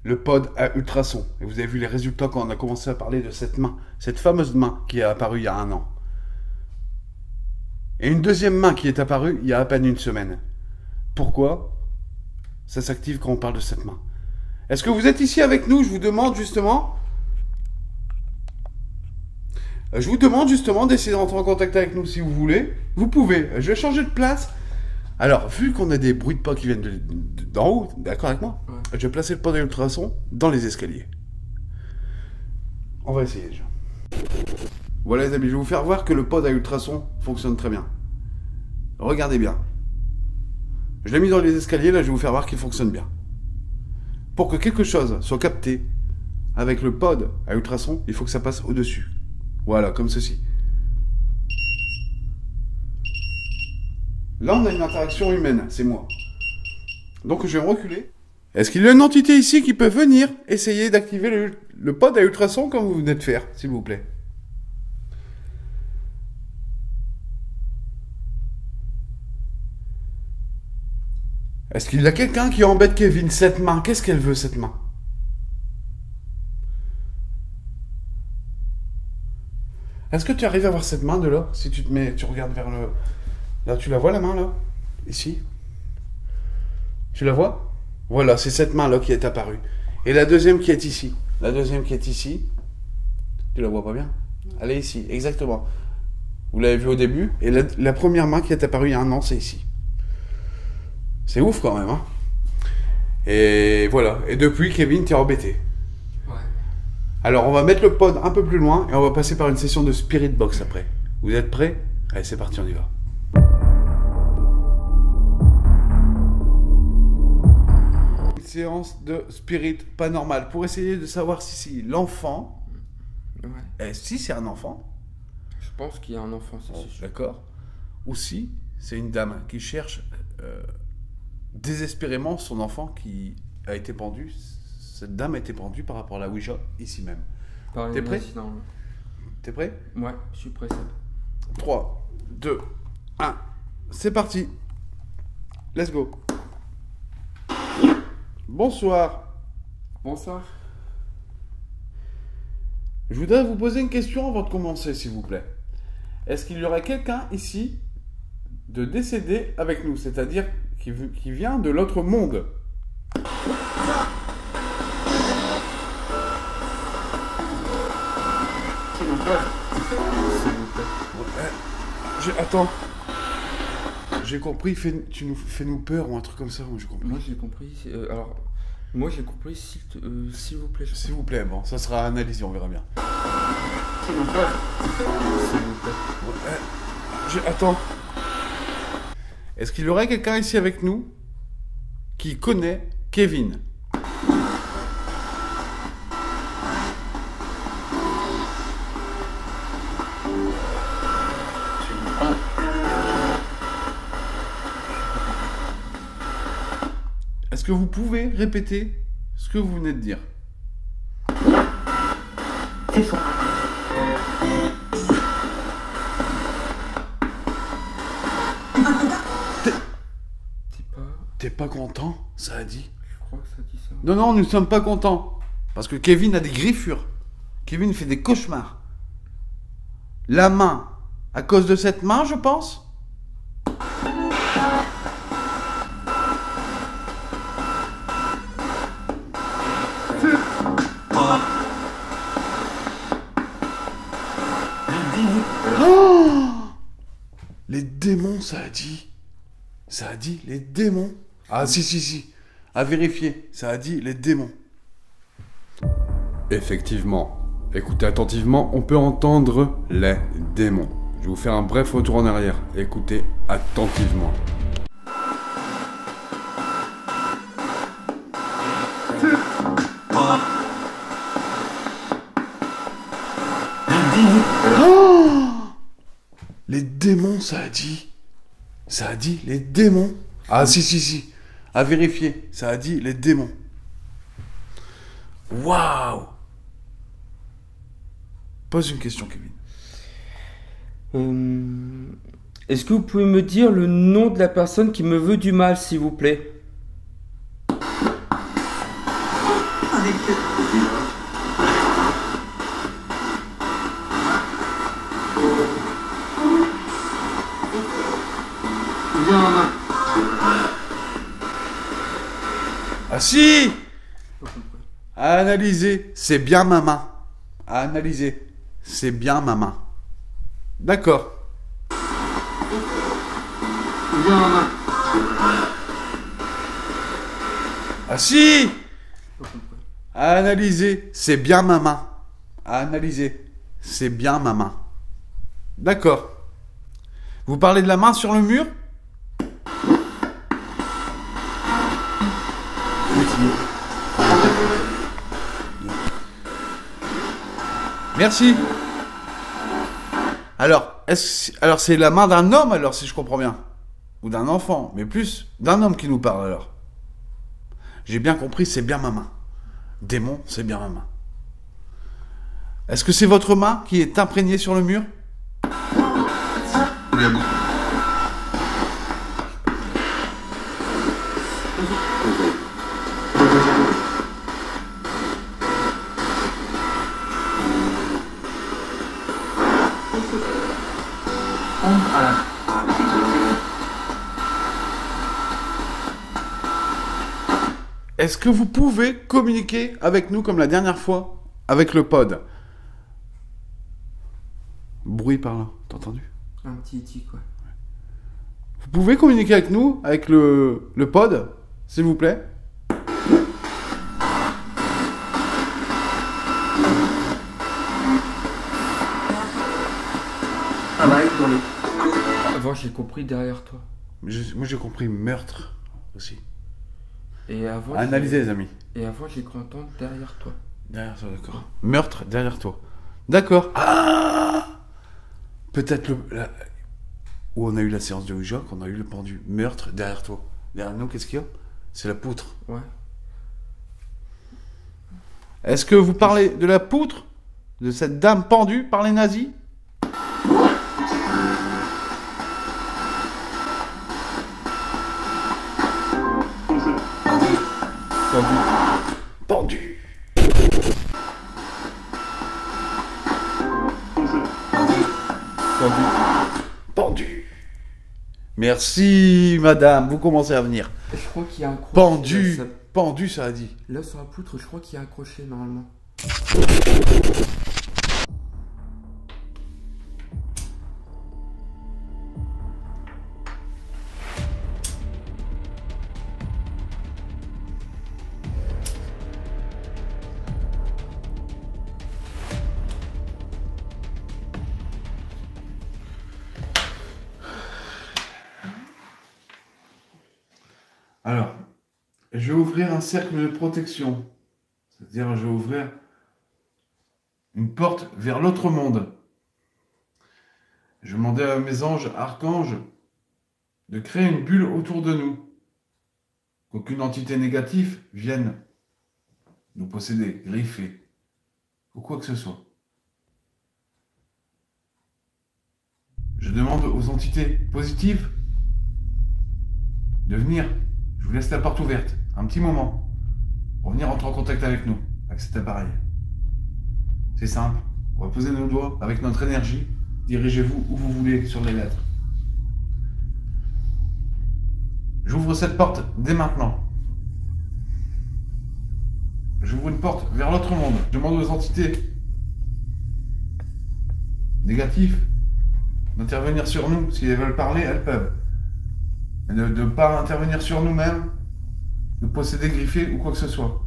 le pod à ultrasons. Et vous avez vu les résultats quand on a commencé à parler de cette main, cette fameuse main qui est apparue il y a 1 an. Et une deuxième main qui est apparue il y a à peine 1 semaine. Pourquoi ça s'active quand on parle de cette main? Est-ce que vous êtes ici avec nous? Je vous demande justement... d'essayer d'entrer en contact avec nous si vous voulez. Vous pouvez. Je vais changer de place. Alors, vu qu'on a des bruits de pas qui viennent d'en haut, d'accord avec moi? Ouais. Je vais placer le pod à ultrasons dans les escaliers. On va essayer déjà. Voilà les amis, je vais vous faire voir que le pod à ultrasons fonctionne très bien. Regardez bien. Je l'ai mis dans les escaliers, là je vais vous faire voir qu'il fonctionne bien. Pour que quelque chose soit capté avec le pod à ultrasons, il faut que ça passe au-dessus. Voilà, comme ceci. Là, on a une interaction humaine, c'est moi. Donc, je vais me reculer. Est-ce qu'il y a une entité ici qui peut venir essayer d'activer le pod à ultrasons comme vous venez de faire, s'il vous plaît? Est-ce qu'il y a quelqu'un qui embête Kevin? Cette main, qu'est-ce qu'elle veut, cette main? Est-ce que tu arrives à voir cette main de là? Si tu te mets, tu regardes vers le... Là, tu la vois la main là? Ici? Tu la vois? Voilà, c'est cette main là qui est apparue. Et la deuxième qui est ici. La deuxième qui est ici. Tu la vois pas bien? Elle est ici, exactement. Vous l'avez vu au début. Et la première main qui est apparue il y a 1 an, c'est ici. C'est ouf quand même, hein? Et voilà. Et depuis, Kevin, t'es embêté. Alors, on va mettre le pod un peu plus loin et on va passer par une session de Spirit Box après. Vous êtes prêts? Allez, c'est parti, on y va. Une séance de Spirit Paranormal pour essayer de savoir si l'enfant... Ouais. Si c'est un enfant... Je pense qu'il y a un enfant, c'est sûr. D'accord. Ou si c'est une dame qui cherche désespérément son enfant qui a été pendu... Cette dame a été pendue par rapport à la Ouija, ici même. T'es prêt? T'es prêt? Ouais, je suis prêt, Seb. 3, 2, 1, c'est parti. Let's go. Bonsoir. Bonsoir. Je voudrais vous poser une question avant de commencer, s'il vous plaît. Est-ce qu'il y aurait quelqu'un ici de décédé avec nous, c'est-à-dire qui vient de l'autre monde? S'il vous plaît. Attends. J'ai compris, fais-nous peur ou un truc comme ça, moi j'ai compris. Moi j'ai compris. Moi j'ai compris, s'il vous plaît. S'il vous plaît, bon, ça sera analysé, on verra bien. S'il vous plaît. S'il vous plaît. Attends. Est-ce qu'il y aurait quelqu'un ici avec nous qui connaît Kevin? Est-ce que vous pouvez répéter ce que vous venez de dire? C'est ça. T'es pas content? Ça a dit. Je crois que ça dit ça. Non, nous ne sommes pas contents. Parce que Kevin a des griffures. Kevin fait des cauchemars. La main. À cause de cette main, je pense? Oh, les démons, ça a dit. Ça a dit les démons. Ah si. À vérifier. Ça a dit les démons. Effectivement. Écoutez attentivement, on peut entendre les démons. Je vais vous faire un bref retour en arrière. Écoutez attentivement. Oh, les démons, ça a dit. Ça a dit les démons. Ah si. À vérifier. Ça a dit les démons. Waouh. Pose une question, Kevin. Est-ce que vous pouvez me dire le nom de la personne qui me veut du mal, s'il vous plaît? Ah si. À analyser, c'est bien ma main. À analyser, c'est bien ma main. D'accord. Ah si. À analyser, c'est bien ma main. À analyser, c'est bien ma main. D'accord. Vous parlez de la main sur le mur? Merci. Alors c'est la main d'un homme, alors, si je comprends bien. Ou d'un enfant, mais plus d'un homme qui nous parle, alors. J'ai bien compris, c'est bien ma main. Démon, c'est bien ma main. Est-ce que c'est votre main qui est imprégnée sur le mur? Est-ce que vous pouvez communiquer avec nous comme la dernière fois avec le pod? Bruit par là, t'as entendu? Un petit tic, ouais. Vous pouvez communiquer avec nous, avec le pod, s'il vous plaît? Avant, j'ai compris derrière toi. Moi, j'ai compris meurtre aussi. Et avant, Analysez, les amis. Et avant, j'ai cru entendre derrière toi. Derrière toi, d'accord. Meurtre derrière toi. D'accord. Ah, peut-être où on a eu la séance de Ouija, qu'on a eu le pendu. Meurtre derrière toi. Derrière nous, qu'est-ce qu'il y a? C'est la poutre. Ouais. Est-ce que vous parlez de la poutre? De cette dame pendue par les nazis? Pendu. Pendu. Merci, madame. Vous commencez à venir. Je crois qu'il y a un crochet. Pendu. Là, Pendu, ça a dit. là, sur la poutre, je crois qu'il y a un crochet normalement. Alors, je vais ouvrir un cercle de protection. C'est-à-dire, je vais ouvrir une porte vers l'autre monde. Je vais demander à mes anges, archanges, de créer une bulle autour de nous. Qu'aucune entité négative vienne nous posséder, griffer, ou quoi que ce soit. Je demande aux entités positives de venir. Je vous laisse la porte ouverte, un petit moment, pour venir entrer en contact avec nous, avec cet appareil. C'est simple, on va poser nos doigts avec notre énergie, dirigez-vous où vous voulez sur les lettres. J'ouvre cette porte dès maintenant. J'ouvre une porte vers l'autre monde. Je demande aux entités négatives d'intervenir sur nous. Si elles veulent parler, elles peuvent. Mais de ne pas intervenir sur nous-mêmes, de posséder, griffer ou quoi que ce soit.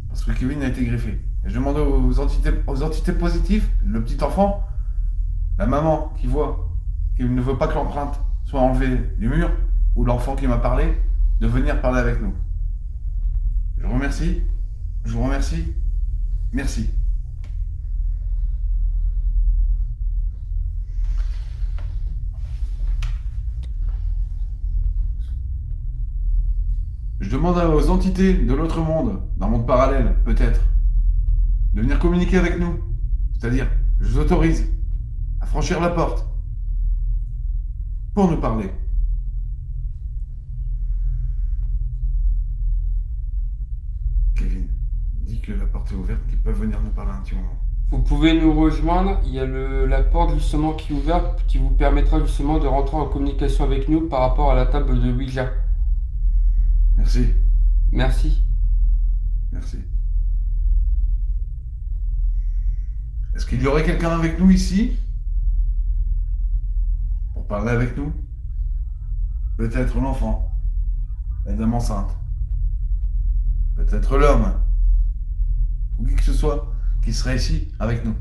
Parce que Kevin a été griffé. Et je demande aux entités positives, le petit enfant, la maman qui voit qu'il ne veut pas que l'empreinte soit enlevée du mur, ou l'enfant qui m'a parlé, de venir parler avec nous. Je vous remercie. Je vous remercie. Merci. Je demande aux entités de l'autre monde, d'un monde parallèle, peut-être, de venir communiquer avec nous. C'est-à-dire, je vous autorise à franchir la porte pour nous parler. Kevin, dis que la porte est ouverte, qu'ils peuvent venir nous parler un petit moment. Vous pouvez nous rejoindre, il y a la porte justement qui est ouverte qui vous permettra justement de rentrer en communication avec nous par rapport à la table de Ouija. Merci. Merci. Merci. Est-ce qu'il y aurait quelqu'un avec nous ici pour parler avec nous? Peut-être l'enfant, la dame enceinte, peut-être l'homme, ou qui que ce soit qui serait ici avec nous.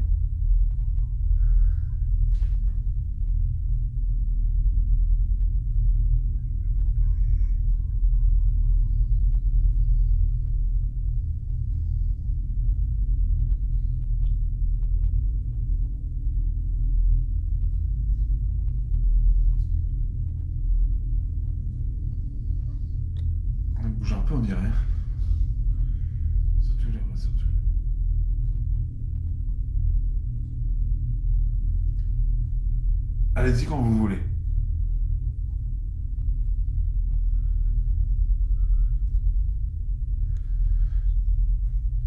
On bouge un peu, on dirait. Surtout les surtout. Allez-y quand vous voulez.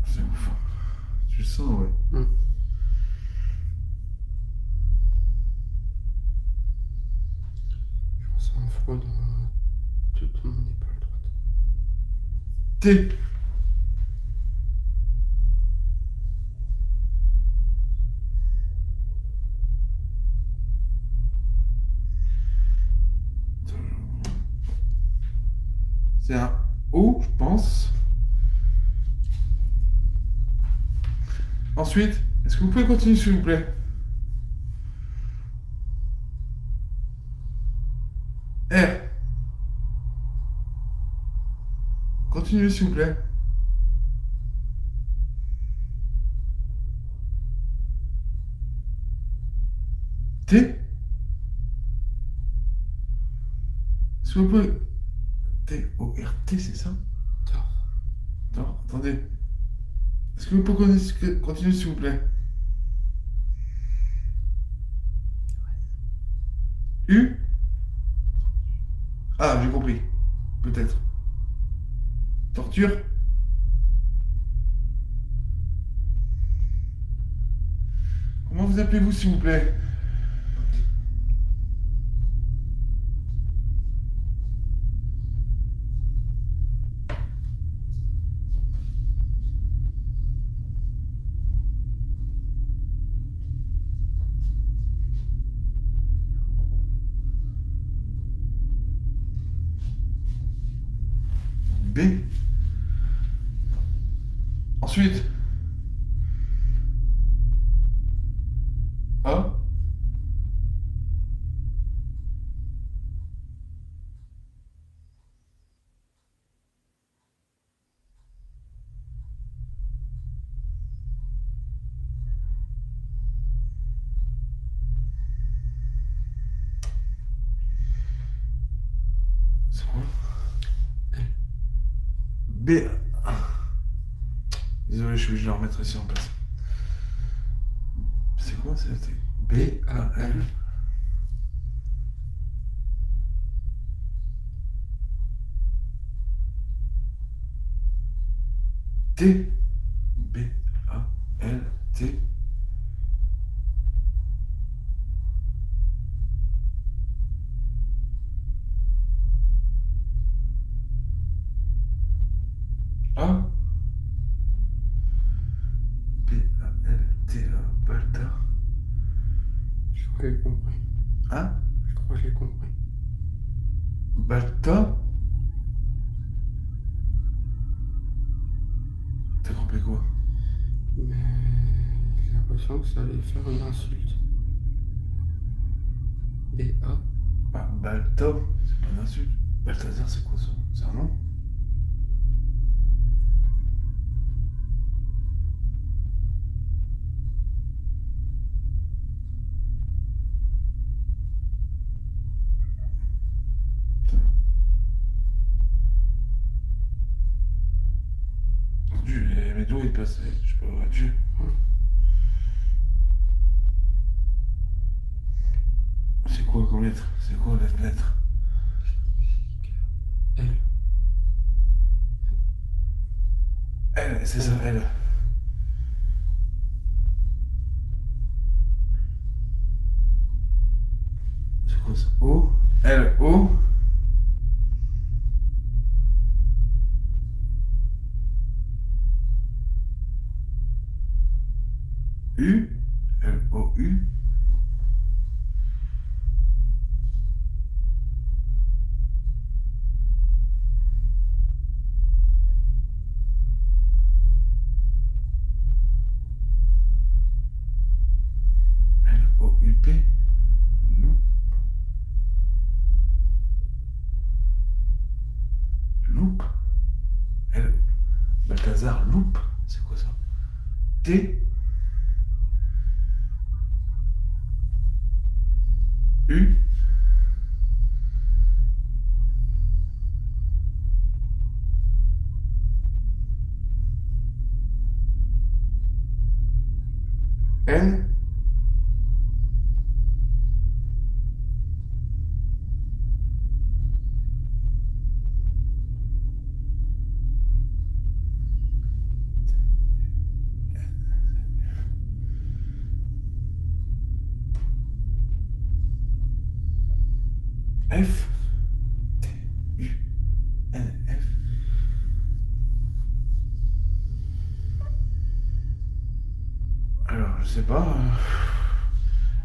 C'est ouf. Tu le sens, ouais. Je ressens un froid dans toute mon épaule droite. T. C'est un O, je pense. Ensuite, est-ce que vous pouvez continuer, s'il vous plaît? R. Continuez, s'il vous plaît. T. Est-ce que vous pouvez... T-O-R-T, c'est ça? Non, attendez. Est-ce que vous pouvez continuer, s'il vous plaît? U? Ah, j'ai compris. Peut-être. Torture? Comment vous appelez-vous, s'il vous plaît? B. Ensuite. A. C'est quoi? B. Désolé, je suis obligé de le remettre ici en place. C'est quoi? C'est B-A-L. T. B-A-L-T. A. B-A-L-T-A. Balta. Je crois que j'ai compris. Hein? Je crois que j'ai compris. Balta? T'as compris quoi? Mais j'ai l'impression que ça allait faire une insulte. B-A. Bah, Balta, c'est pas une insulte. Balthazar, c'est quoi ça? C'est un nom? Dieu, mes doigts ils passent. Je peux avoir Dieu. C'est quoi comme lettre? C'est quoi la lettre? L. Elle, c'est ça, elle. C'est quoi ça? O. L. O. U. L. O. U. L-O-U-P. Loup. Loupe. L. Balthazar, loupe. C'est quoi ça? T. U. N. F. T. U. N. F. Alors, je sais pas.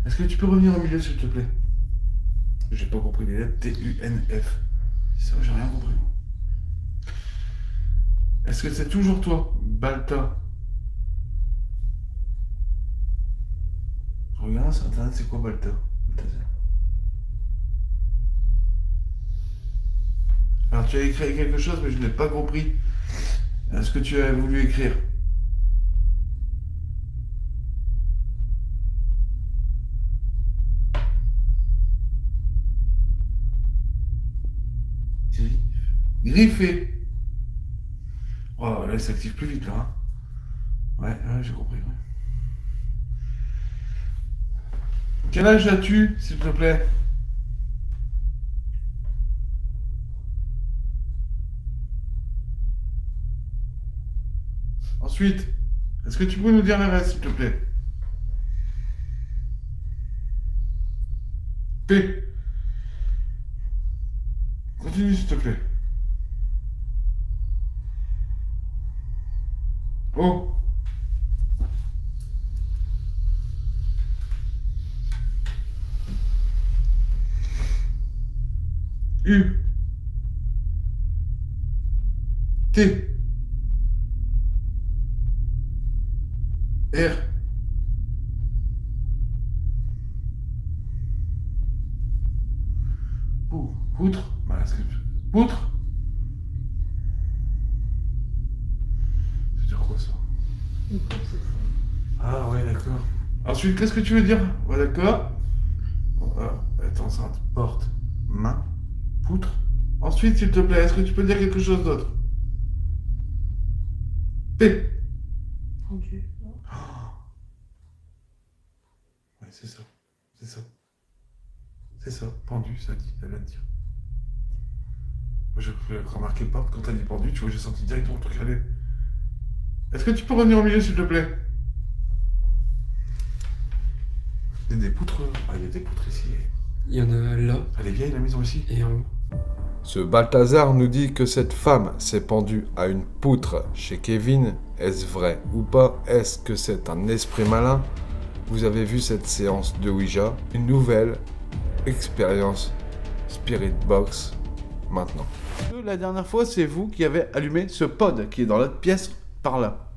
Est-ce que tu peux revenir au milieu, s'il te plaît? J'ai pas compris les lettres. T-U-N-F. C'est vrai, j'ai rien compris. Est-ce que c'est toujours toi, Balta? Regarde sur internet, c'est quoi Balta? Alors, tu as écrit quelque chose, mais je n'ai pas compris ce que tu as voulu écrire. Griffé. Oh, là, il s'active plus vite, là. Hein. Ouais, j'ai compris. Ouais. Quel âge as-tu, s'il te plaît? Ensuite, est-ce que tu peux nous dire le reste, s'il te plaît? Continue, s'il te plaît. Oh. U. T. R. Poutre. Voilà, poutre. Ça veut dire quoi ça? Ah ouais, d'accord. Ensuite, qu'est-ce que tu veux dire? Ouais, d'accord. Attends, ça, porte, main, poutre. Ensuite, s'il te plaît, est-ce que tu peux dire quelque chose d'autre? P. Pendu. Ouais, c'est ça. C'est ça. C'est ça. Pendu, ça dit. Elle vient de dire. Moi, j'ai remarqué pas quand elle dit pendu, tu vois, j'ai senti directement le truc aller. Est-ce que tu peux revenir au milieu, s'il te plaît? Il y a des poutres. Ah, il y a des poutres ici. Il y en a là Elle est vieille, la maison ici. et en haut. Ce Balthazar nous dit que cette femme s'est pendue à une poutre chez Kevin. Est-ce vrai ou pas? Est-ce que c'est un esprit malin? Vous avez vu cette séance de Ouija, une nouvelle expérience Spirit Box maintenant. La dernière fois, c'est vous qui avez allumé ce pod qui est dans l'autre pièce par là.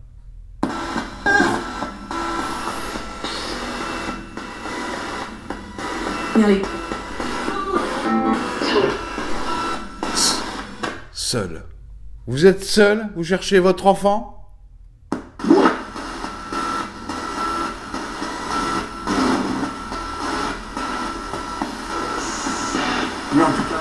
Allez. Seul. Vous êtes seul? Vous cherchez votre enfant? Mais en tout cas,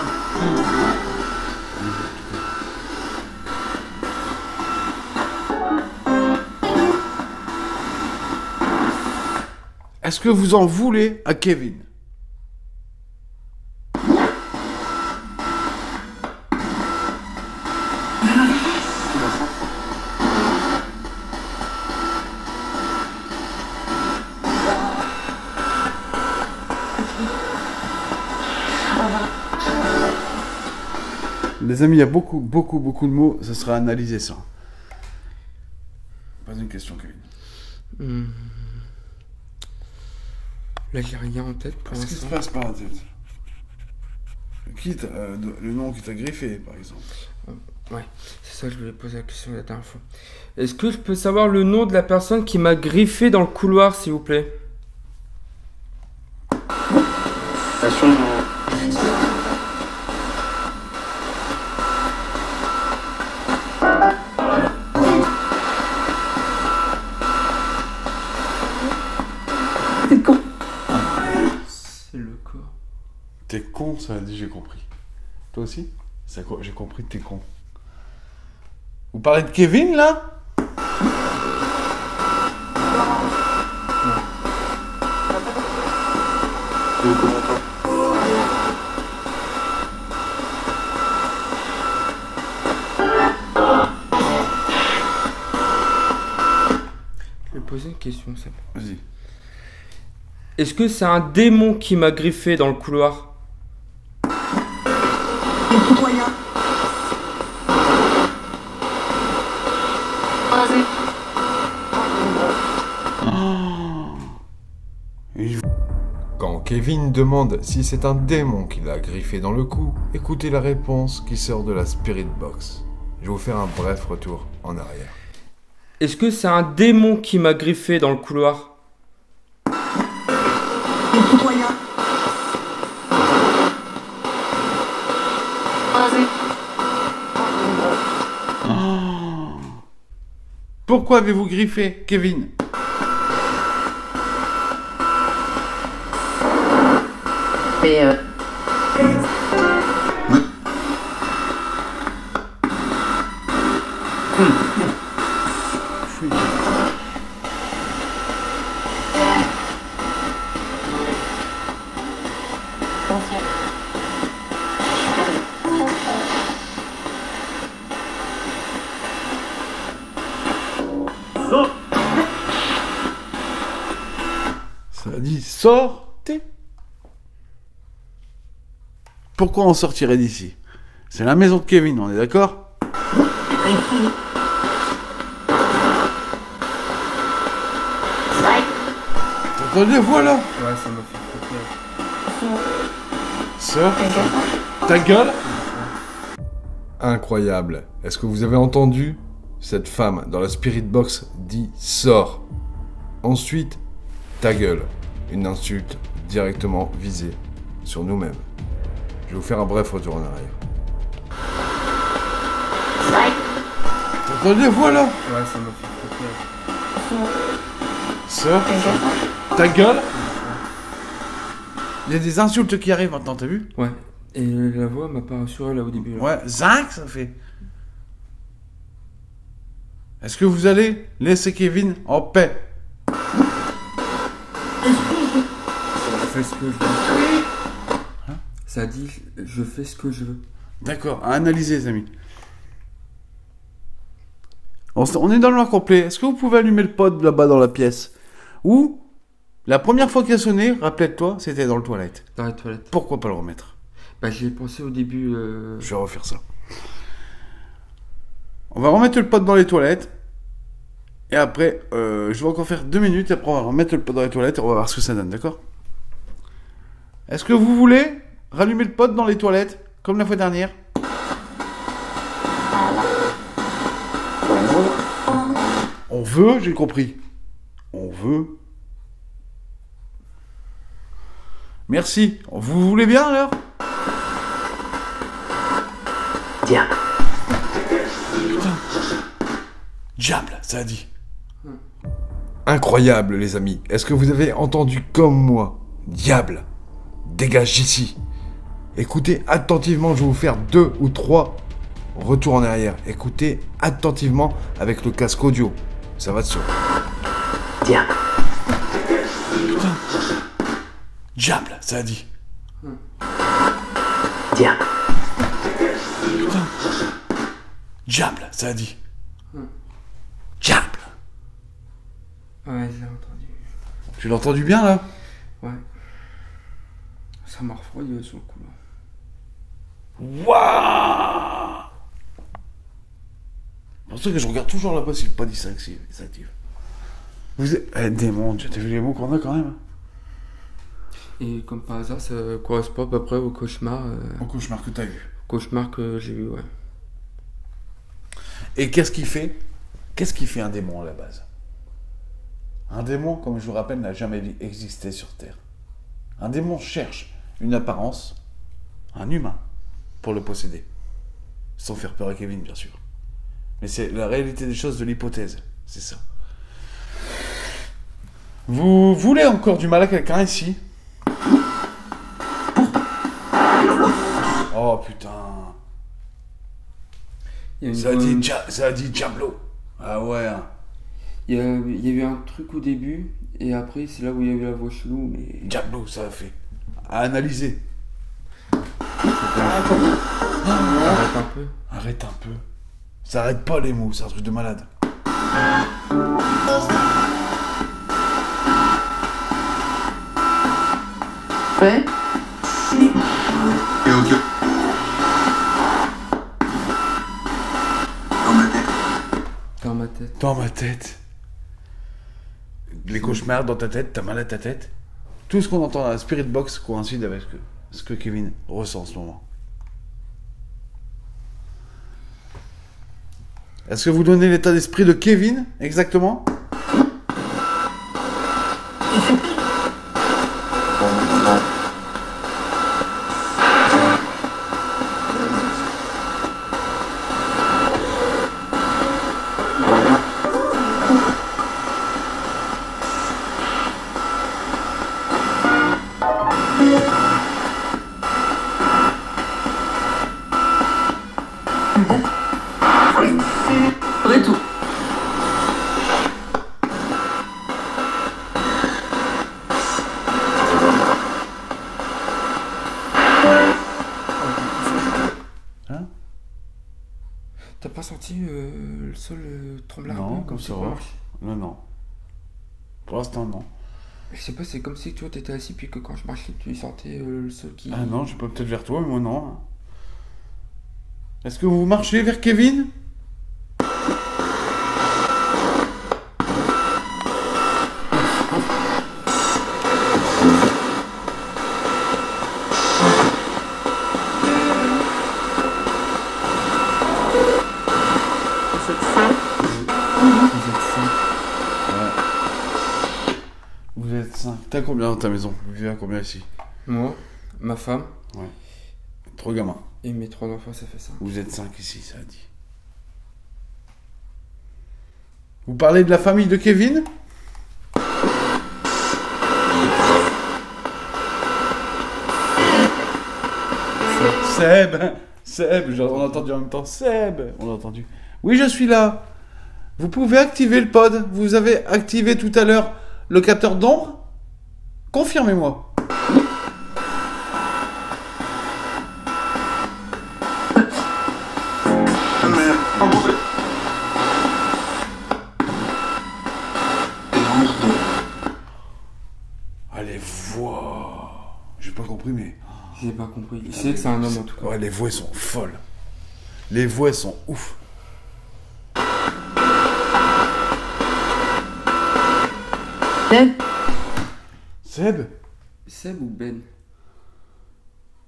Est-ce que vous en voulez à Kevin? Les amis, il y a beaucoup de mots, ça sera analysé ça. Pas une question, Kevin. Là, j'ai rien en tête pour Qu'est-ce qui se l'instant. passe par la tête? Le nom qui t'a griffé, par exemple. Ouais, c'est ça que je voulais poser la question la dernière fois. Est-ce que je peux savoir le nom de la personne qui m'a griffé dans le couloir, s'il vous plaît? C'est le corps. T'es con, ça a dit, j'ai compris. Toi aussi? J'ai compris, t'es con. Vous parlez de Kevin, là? Je vais poser une question, ça. Vas-y. Est-ce que c'est un démon qui m'a griffé dans le couloir? Quand Kevin demande si c'est un démon qui l'a griffé dans le cou, écoutez la réponse qui sort de la Spirit Box. Je vais vous faire un bref retour en arrière. Est-ce que c'est un démon qui m'a griffé dans le couloir? Pourquoi avez-vous griffé, Kevin? Ça a dit sortez. Pourquoi on sortirait d'ici? C'est la maison de Kevin, on est d'accord? T'entends des voix là? Ouais, ça m'a fait flipper. Sœur? Ta gueule? Incroyable. Est-ce que vous avez entendu? Cette femme dans la spirit box dit sors. Ensuite, ta gueule. Une insulte directement visée sur nous-mêmes. Je vais vous faire un bref retour en arrière. T'entends des voix là? Ouais, ça m'a fait flipper. Sœur? Ta gueule? Il y a des insultes qui arrivent maintenant, t'as vu? Ouais. Et la voix m'a pas rassuré là au début. Là. Ouais, zinc, ça fait. Est-ce que vous allez laisser Kevin en paix? Je fais ce que je veux. Hein? Ça dit, je fais ce que je veux. D'accord, à analyser, les amis. On est dans le noir complet. Est-ce que vous pouvez allumer le pod là-bas dans la pièce? Ou, la première fois qu'il a sonné, rappelle-toi, c'était dans le toilette. Dans les toilettes. Pourquoi pas le remettre? Bah, j'y ai pensé au début. Je vais refaire ça. On va remettre le pod dans les toilettes. Et après, je vais encore faire 2 minutes. Et après, on va remettre le pod dans les toilettes et on va voir ce que ça donne, d'accord? Est-ce que vous voulez rallumer le pod dans les toilettes, comme la fois dernière? On veut, j'ai compris. On veut. Merci. Vous voulez bien alors? Tiens. Putain. Diable, ça a dit. Incroyable, les amis. Est-ce que vous avez entendu comme moi? Diable, dégage d'ici. Écoutez attentivement, je vais vous faire 2 ou 3 retours en arrière. Écoutez attentivement avec le casque audio. Ça va de soi. Tiens. Putain. Diable, ça a dit. Tiens. Putain. Diable, ça a dit. Diable. Ouais, je l'ai entendu. Tu l'as entendu bien là? Ouais. Ça m'a refroidi sur le coup là. Waouh! C'est pour ça que je regarde toujours là-bas si le pod s'active. Vous êtes... Eh, démon, t'as vu les mots qu'on a quand même? Et comme par hasard, ça correspond à peu près au cauchemar. Au cauchemar que t'as eu. Cauchemar que j'ai vu, ouais. Et qu'est-ce qu'il fait? Qu'est-ce qui fait un démon à la base? Un démon, comme je vous rappelle, n'a jamais existé sur Terre. Un démon cherche une apparence, un humain, pour le posséder. Sans faire peur à Kevin, bien sûr. Mais c'est la réalité des choses de l'hypothèse. C'est ça. Vous voulez encore du mal à quelqu'un ici? Oh putain. Il y a une Ça a dit Diablo. Ah ouais. Hein. il y a eu un truc au début, et après, c'est là où il y a eu la voix chelou, mais. Diablo, ça a fait. À analyser. Arrête un peu. Arrête un peu. Ça arrête pas les mots, c'est un truc de malade. Ouais. Dans ma tête. Dans ma tête. Les cauchemars dans ta tête, t'as mal à ta tête. Tout ce qu'on entend dans la Spirit Box coïncide avec ce que Kevin ressent en ce moment. Est-ce que vous donnez l'état d'esprit de Kevin, exactement? Retour. Hein? T'as pas senti le sol trembler un Non, peu comme si ça on va. marche? Non, non. Pour l'instant, non. Je sais pas, c'est comme si tu vois, t'étais assis, puis que quand je marchais, tu sentais le sol qui. Ah non, je peux peut-être vers toi, mais moi non. Est-ce que vous marchez vers Kevin? Vous êtes 5. T'as combien dans ta maison? Vous vivez à combien ici? Moi, ma femme Ouais. 3 gamins. et mes 3 enfants, ça fait ça. Vous êtes 5 ici, ça a dit. Vous parlez de la famille de Kevin? Seb, on a entendu en même temps. Seb, on a entendu. Oui, je suis là. Vous pouvez activer le pod. Vous avez activé tout à l'heure le capteur d'ombre? Confirmez-moi. Ah, les voix. J'ai pas compris, mais. J'ai pas compris. Il sait que c'est un homme en tout cas. Ouais, les voix sont folles. Les voix sont ouf. Seb? Seb ou Ben?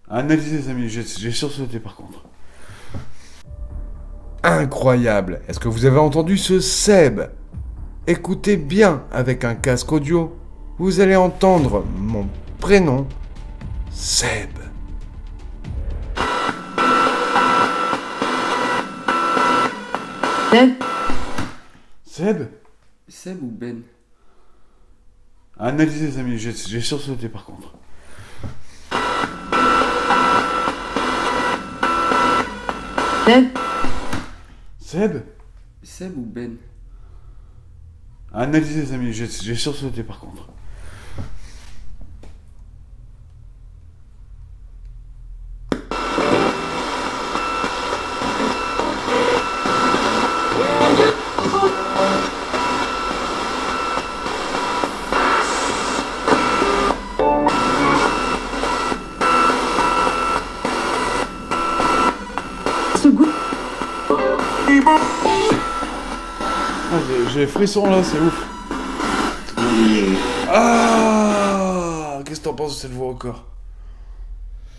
Analysez les amis, j'ai sursauté par contre. Incroyable. Est-ce que vous avez entendu ce Seb? Écoutez bien avec un casque audio. Vous allez entendre mon prénom, Seb. Seb? Seb ou Ben? Analysez les amis, j'ai sursauté par contre. Seb? Seb ou Ben? Analysez les amis, j'ai sursauté par contre. Ah, j'ai frisson là, c'est ouf. Ah, qu'est-ce que t'en penses de cette voix encore?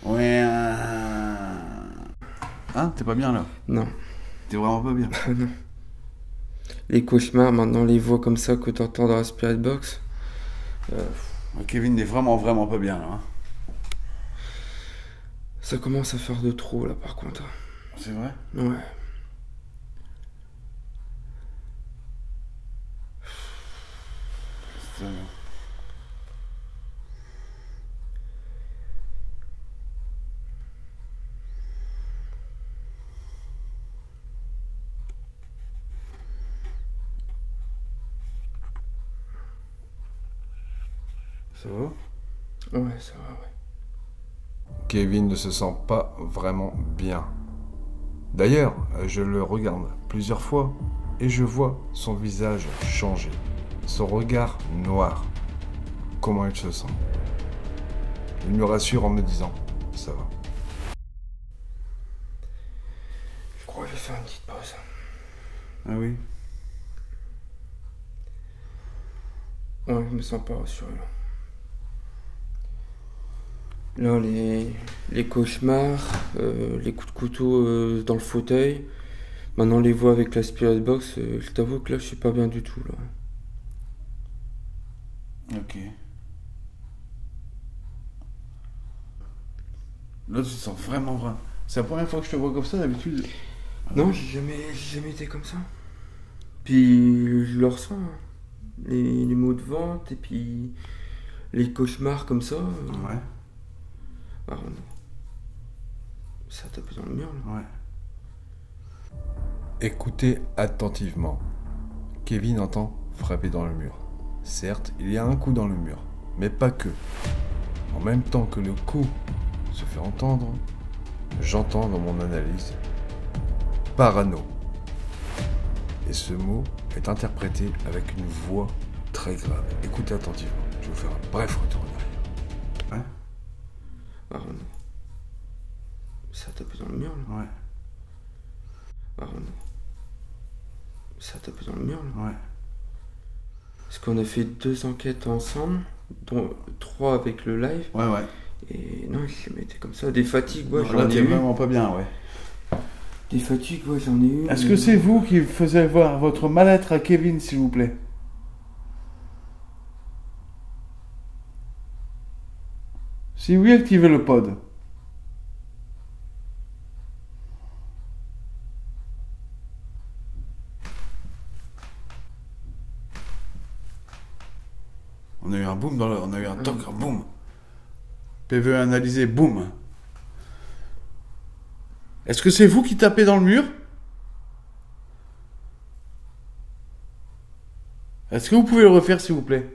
Ouais. Hein, t'es pas bien là? Non. T'es vraiment pas bien. Non. Les cauchemars, maintenant, les voix comme ça que t'entends dans la Spirit Box. Kevin n'est vraiment pas bien là. Hein. Ça commence à faire de trop là par contre. C'est vrai? Ouais. C'est... Ça va? Ouais, ça va, ouais. Kevin ne se sent pas vraiment bien. D'ailleurs, je le regarde plusieurs fois et je vois son visage changer, son regard noir. Comment il se sent? Il me rassure en me disant « ça va ». Je crois que je vais faire une petite pause. Ah oui? Ouais, je me sens pas rassuré là. Là, les cauchemars, les coups de couteau dans le fauteuil. Maintenant, les voix avec la Spirit Box, je t'avoue que là, je suis pas bien du tout là. Ok. Là, tu te sens vraiment vrai. C'est la première fois que je te vois comme ça d'habitude. Non, j'ai jamais été comme ça. Puis, je le ressens. Hein. Les maux de ventre et puis les cauchemars comme ça. Ouais. Ah non. Ça tape dans le mur là. Ouais. Écoutez attentivement. Kevin entend frapper dans le mur. Certes, il y a un coup dans le mur, mais pas que. En même temps que le coup se fait entendre, j'entends dans mon analyse parano. Et ce mot est interprété avec une voix très grave. Écoutez attentivement. Je vais vous faire un bref retour en arrière. Ah non. Ça tape dans le mur là. Ouais. Ah, ça a tapé dans le mur là. Ouais. Parce qu'on a fait 2 enquêtes ensemble, dont 3 avec le live. Ouais, ouais. Et non, je les mettais comme ça. Des fatigues, ouais, Non, j'en là, ai t'es eu. vraiment pas bien, ouais. Des fatigues, ouais, j'en ai eu. Est-ce que c'est vous qui faisiez voir votre mal-être à Kevin, s'il vous plaît? Si oui, activez le pod. On a eu un boom on a eu un toc, un boom. PVE analysé, boom. Est-ce que c'est vous qui tapez dans le mur? Est-ce que vous pouvez le refaire, s'il vous plaît?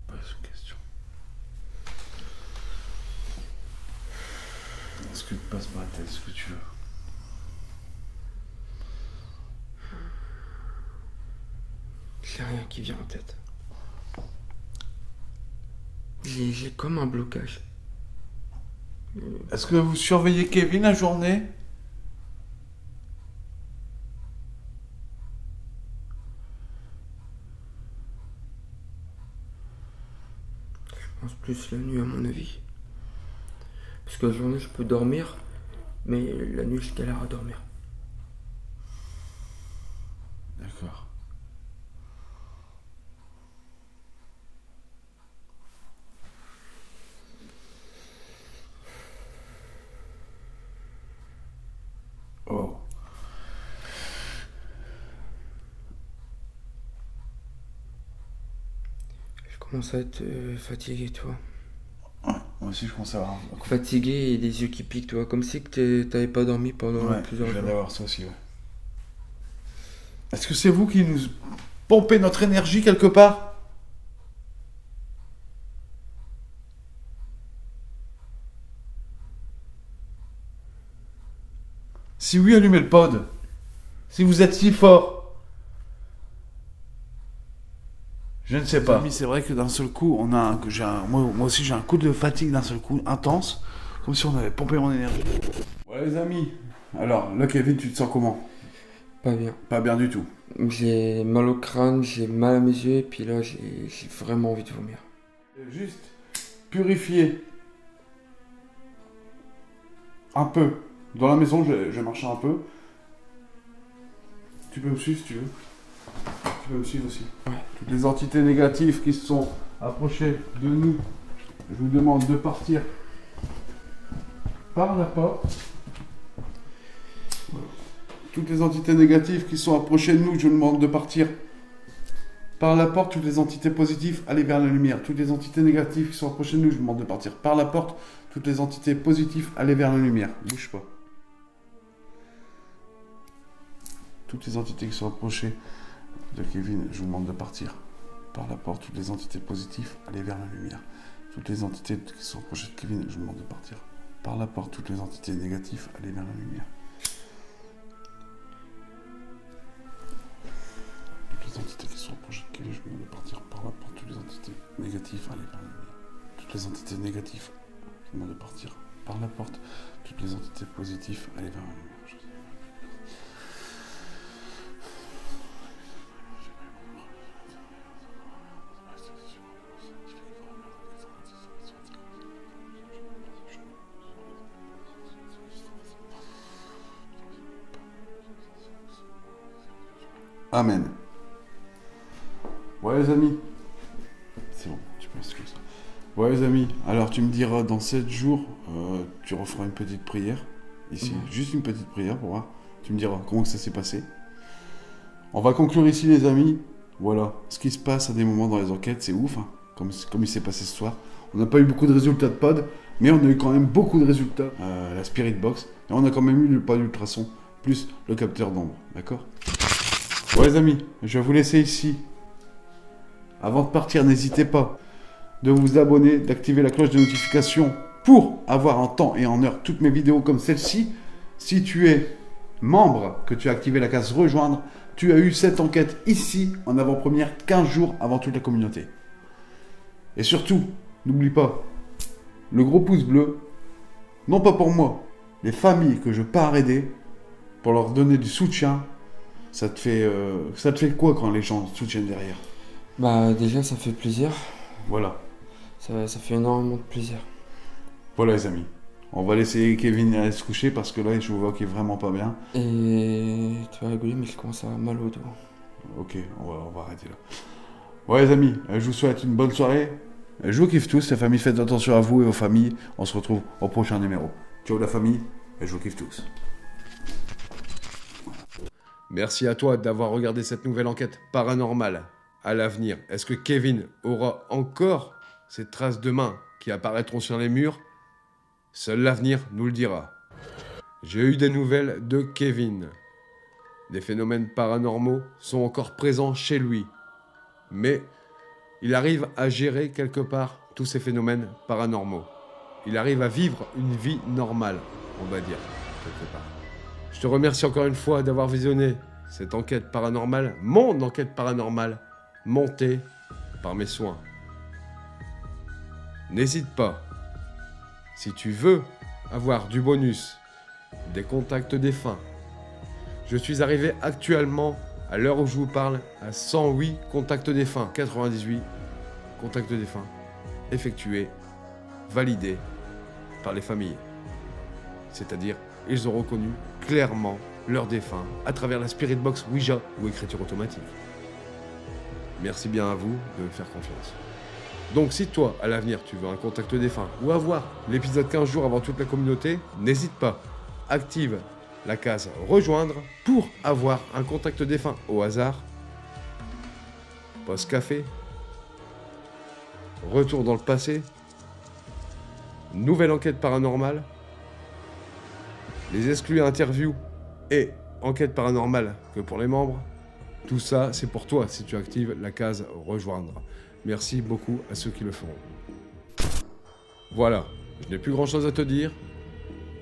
Pas une question. Est-ce que tu passes par la tête, ce que tu veux? J'ai rien qui vient en tête. J'ai comme un blocage. Est-ce que vous surveillez Kevin la journée? Je pense plus la nuit à mon avis. Parce que la journée je peux dormir, mais la nuit je galère à dormir. D'accord. Oh. Je commence à être fatigué, toi. Ouais, moi aussi je commence à avoir. Fatigué et les yeux qui piquent, toi. Comme si que t'avais pas dormi pendant Ouais, je plusieurs viens jours. d'avoir ça aussi, ouais. Est-ce que c'est vous qui nous pompez notre énergie quelque part? Si oui, allumez le pod. Si vous êtes si fort. Je ne sais pas. C'est vrai que d'un seul coup, on a moi aussi j'ai un coup de fatigue d'un seul coup intense, comme si on avait pompé mon énergie. Voilà les amis. Alors, là Kevin, tu te sens comment? Pas bien. Pas bien du tout. J'ai mal au crâne, j'ai mal à mes yeux, et puis là j'ai vraiment envie de vomir. Juste purifier un peu. Dans la maison, je vais marcher un peu. Tu peux me suivre si tu veux. Tu peux me suivre aussi. Ouais. Toutes les entités négatives qui se sont approchées de nous, je vous demande de partir par la porte. Toutes les entités négatives qui sont approchées de nous, je vous demande de partir par la porte. Toutes les entités positives, allez vers la lumière. Toutes les entités négatives qui sont approchées de nous, je vous demande de partir par la porte. Toutes les entités positives, allez vers la lumière. Bouge pas. Toutes les entités qui sont approchées de Kevin, je vous demande de partir par la porte. Toutes les entités positives, allez vers la lumière. Toutes les entités qui sont approchées de Kevin, je vous demande de partir par la porte. Toutes les entités négatives, allez vers la lumière. Toutes les entités qui sont approchées de Kevin, je vous demande de partir par la porte. Toutes les entités négatives, allez vers la lumière. Toutes les entités négatives, je vous demande de partir par la porte. Toutes les entités positives, allez vers la lumière. Amen. Ouais les amis. C'est bon, tu peux rester comme ça. Ouais les amis, alors tu me diras dans 7 jours, tu referas une petite prière. Ici, juste une petite prière pour voir. Tu me diras comment que ça s'est passé. On va conclure ici les amis. Voilà, ce qui se passe à des moments dans les enquêtes, c'est ouf, hein, comme il s'est passé ce soir. On n'a pas eu beaucoup de résultats de pod, mais on a eu quand même beaucoup de résultats. La Spirit Box, et on a quand même eu le pod ultrason, plus le capteur d'ombre, d'accord? Ouais les amis, je vais vous laisser ici. Avant de partir, n'hésitez pas de vous abonner, d'activer la cloche de notification pour avoir en temps et en heure toutes mes vidéos comme celle-ci. Si tu es membre, que tu as activé la case rejoindre, tu as eu cette enquête ici en avant-première 15 jours avant toute la communauté. Et surtout, n'oublie pas, le gros pouce bleu, non pas pour moi, les familles que je pars aider, pour leur donner du soutien, ça te fait quoi quand les gens te soutiennent derrière? Bah déjà ça fait plaisir. Voilà. Ça fait énormément de plaisir. Voilà les amis. On va laisser Kevin aller se coucher parce que là je vois qu'il est vraiment pas bien. Et tu vas rigoler mais je commence à avoir mal au dos. Ok, on va arrêter là. Ouais les amis, je vous souhaite une bonne soirée. Je vous kiffe tous, la famille, faites attention à vous et vos familles. On se retrouve au prochain numéro. Ciao la famille, je vous kiffe tous. Merci à toi d'avoir regardé cette nouvelle enquête paranormale. À l'avenir, est-ce que Kevin aura encore ces traces de mains qui apparaîtront sur les murs? Seul l'avenir nous le dira. J'ai eu des nouvelles de Kevin. Des phénomènes paranormaux sont encore présents chez lui. Mais il arrive à gérer quelque part tous ces phénomènes paranormaux. Il arrive à vivre une vie normale, on va dire, quelque part. Je te remercie encore une fois d'avoir visionné cette enquête paranormale, mon enquête paranormale, montée par mes soins. N'hésite pas, si tu veux avoir du bonus, des contacts défunts. Je suis arrivé actuellement, à l'heure où je vous parle, à 108 contacts défunts, 98 contacts défunts effectués, validés par les familles. C'est-à-dire, ils ont reconnu clairement leurs défunts à travers la Spirit Box Ouija ou écriture automatique. Merci bien à vous de me faire confiance. Donc si toi, à l'avenir, tu veux un contact défunt ou avoir l'épisode 15 jours avant toute la communauté, n'hésite pas, active la case rejoindre pour avoir un contact défunt au hasard. Pause café, retour dans le passé, nouvelle enquête paranormale, les exclus interviews et enquête paranormale que pour les membres. Tout ça, c'est pour toi si tu actives la case rejoindre. Merci beaucoup à ceux qui le feront. Voilà, je n'ai plus grand chose à te dire.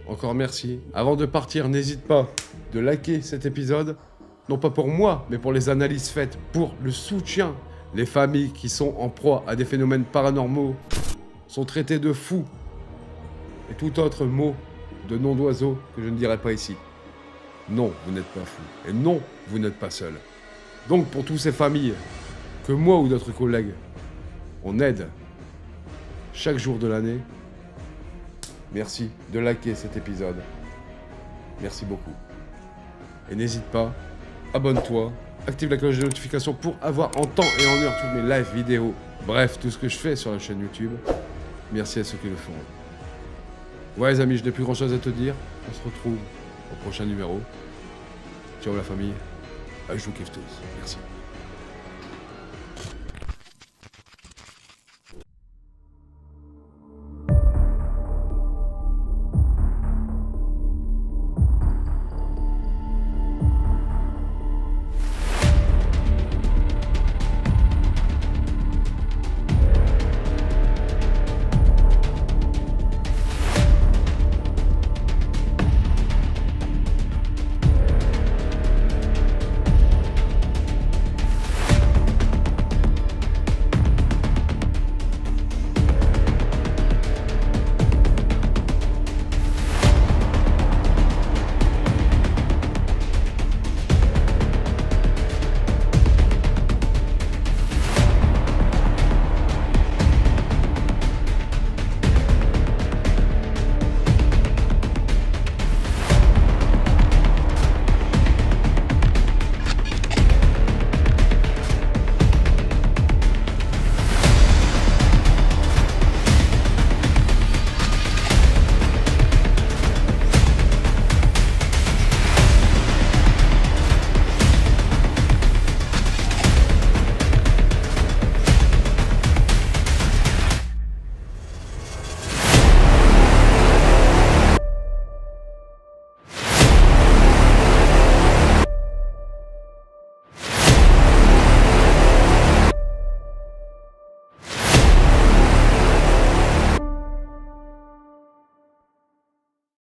Encore merci. Avant de partir, n'hésite pas de liker cet épisode. Non pas pour moi, mais pour les analyses faites, pour le soutien. Les familles qui sont en proie à des phénomènes paranormaux sont traitées de fous. Et tout autre mot de nom d'oiseau que je ne dirai pas ici. Non, vous n'êtes pas fou. Et non, vous n'êtes pas seul. Donc pour toutes ces familles, que moi ou d'autres collègues, on aide chaque jour de l'année, merci de liker cet épisode. Merci beaucoup. Et n'hésite pas, abonne-toi, active la cloche de notification pour avoir en temps et en heure toutes mes live vidéos. Bref, tout ce que je fais sur la chaîne YouTube. Merci à ceux qui le font. Ouais les amis, je n'ai plus grand chose à te dire. On se retrouve au prochain numéro. Ciao la famille. Je vous kiffe tous. Merci.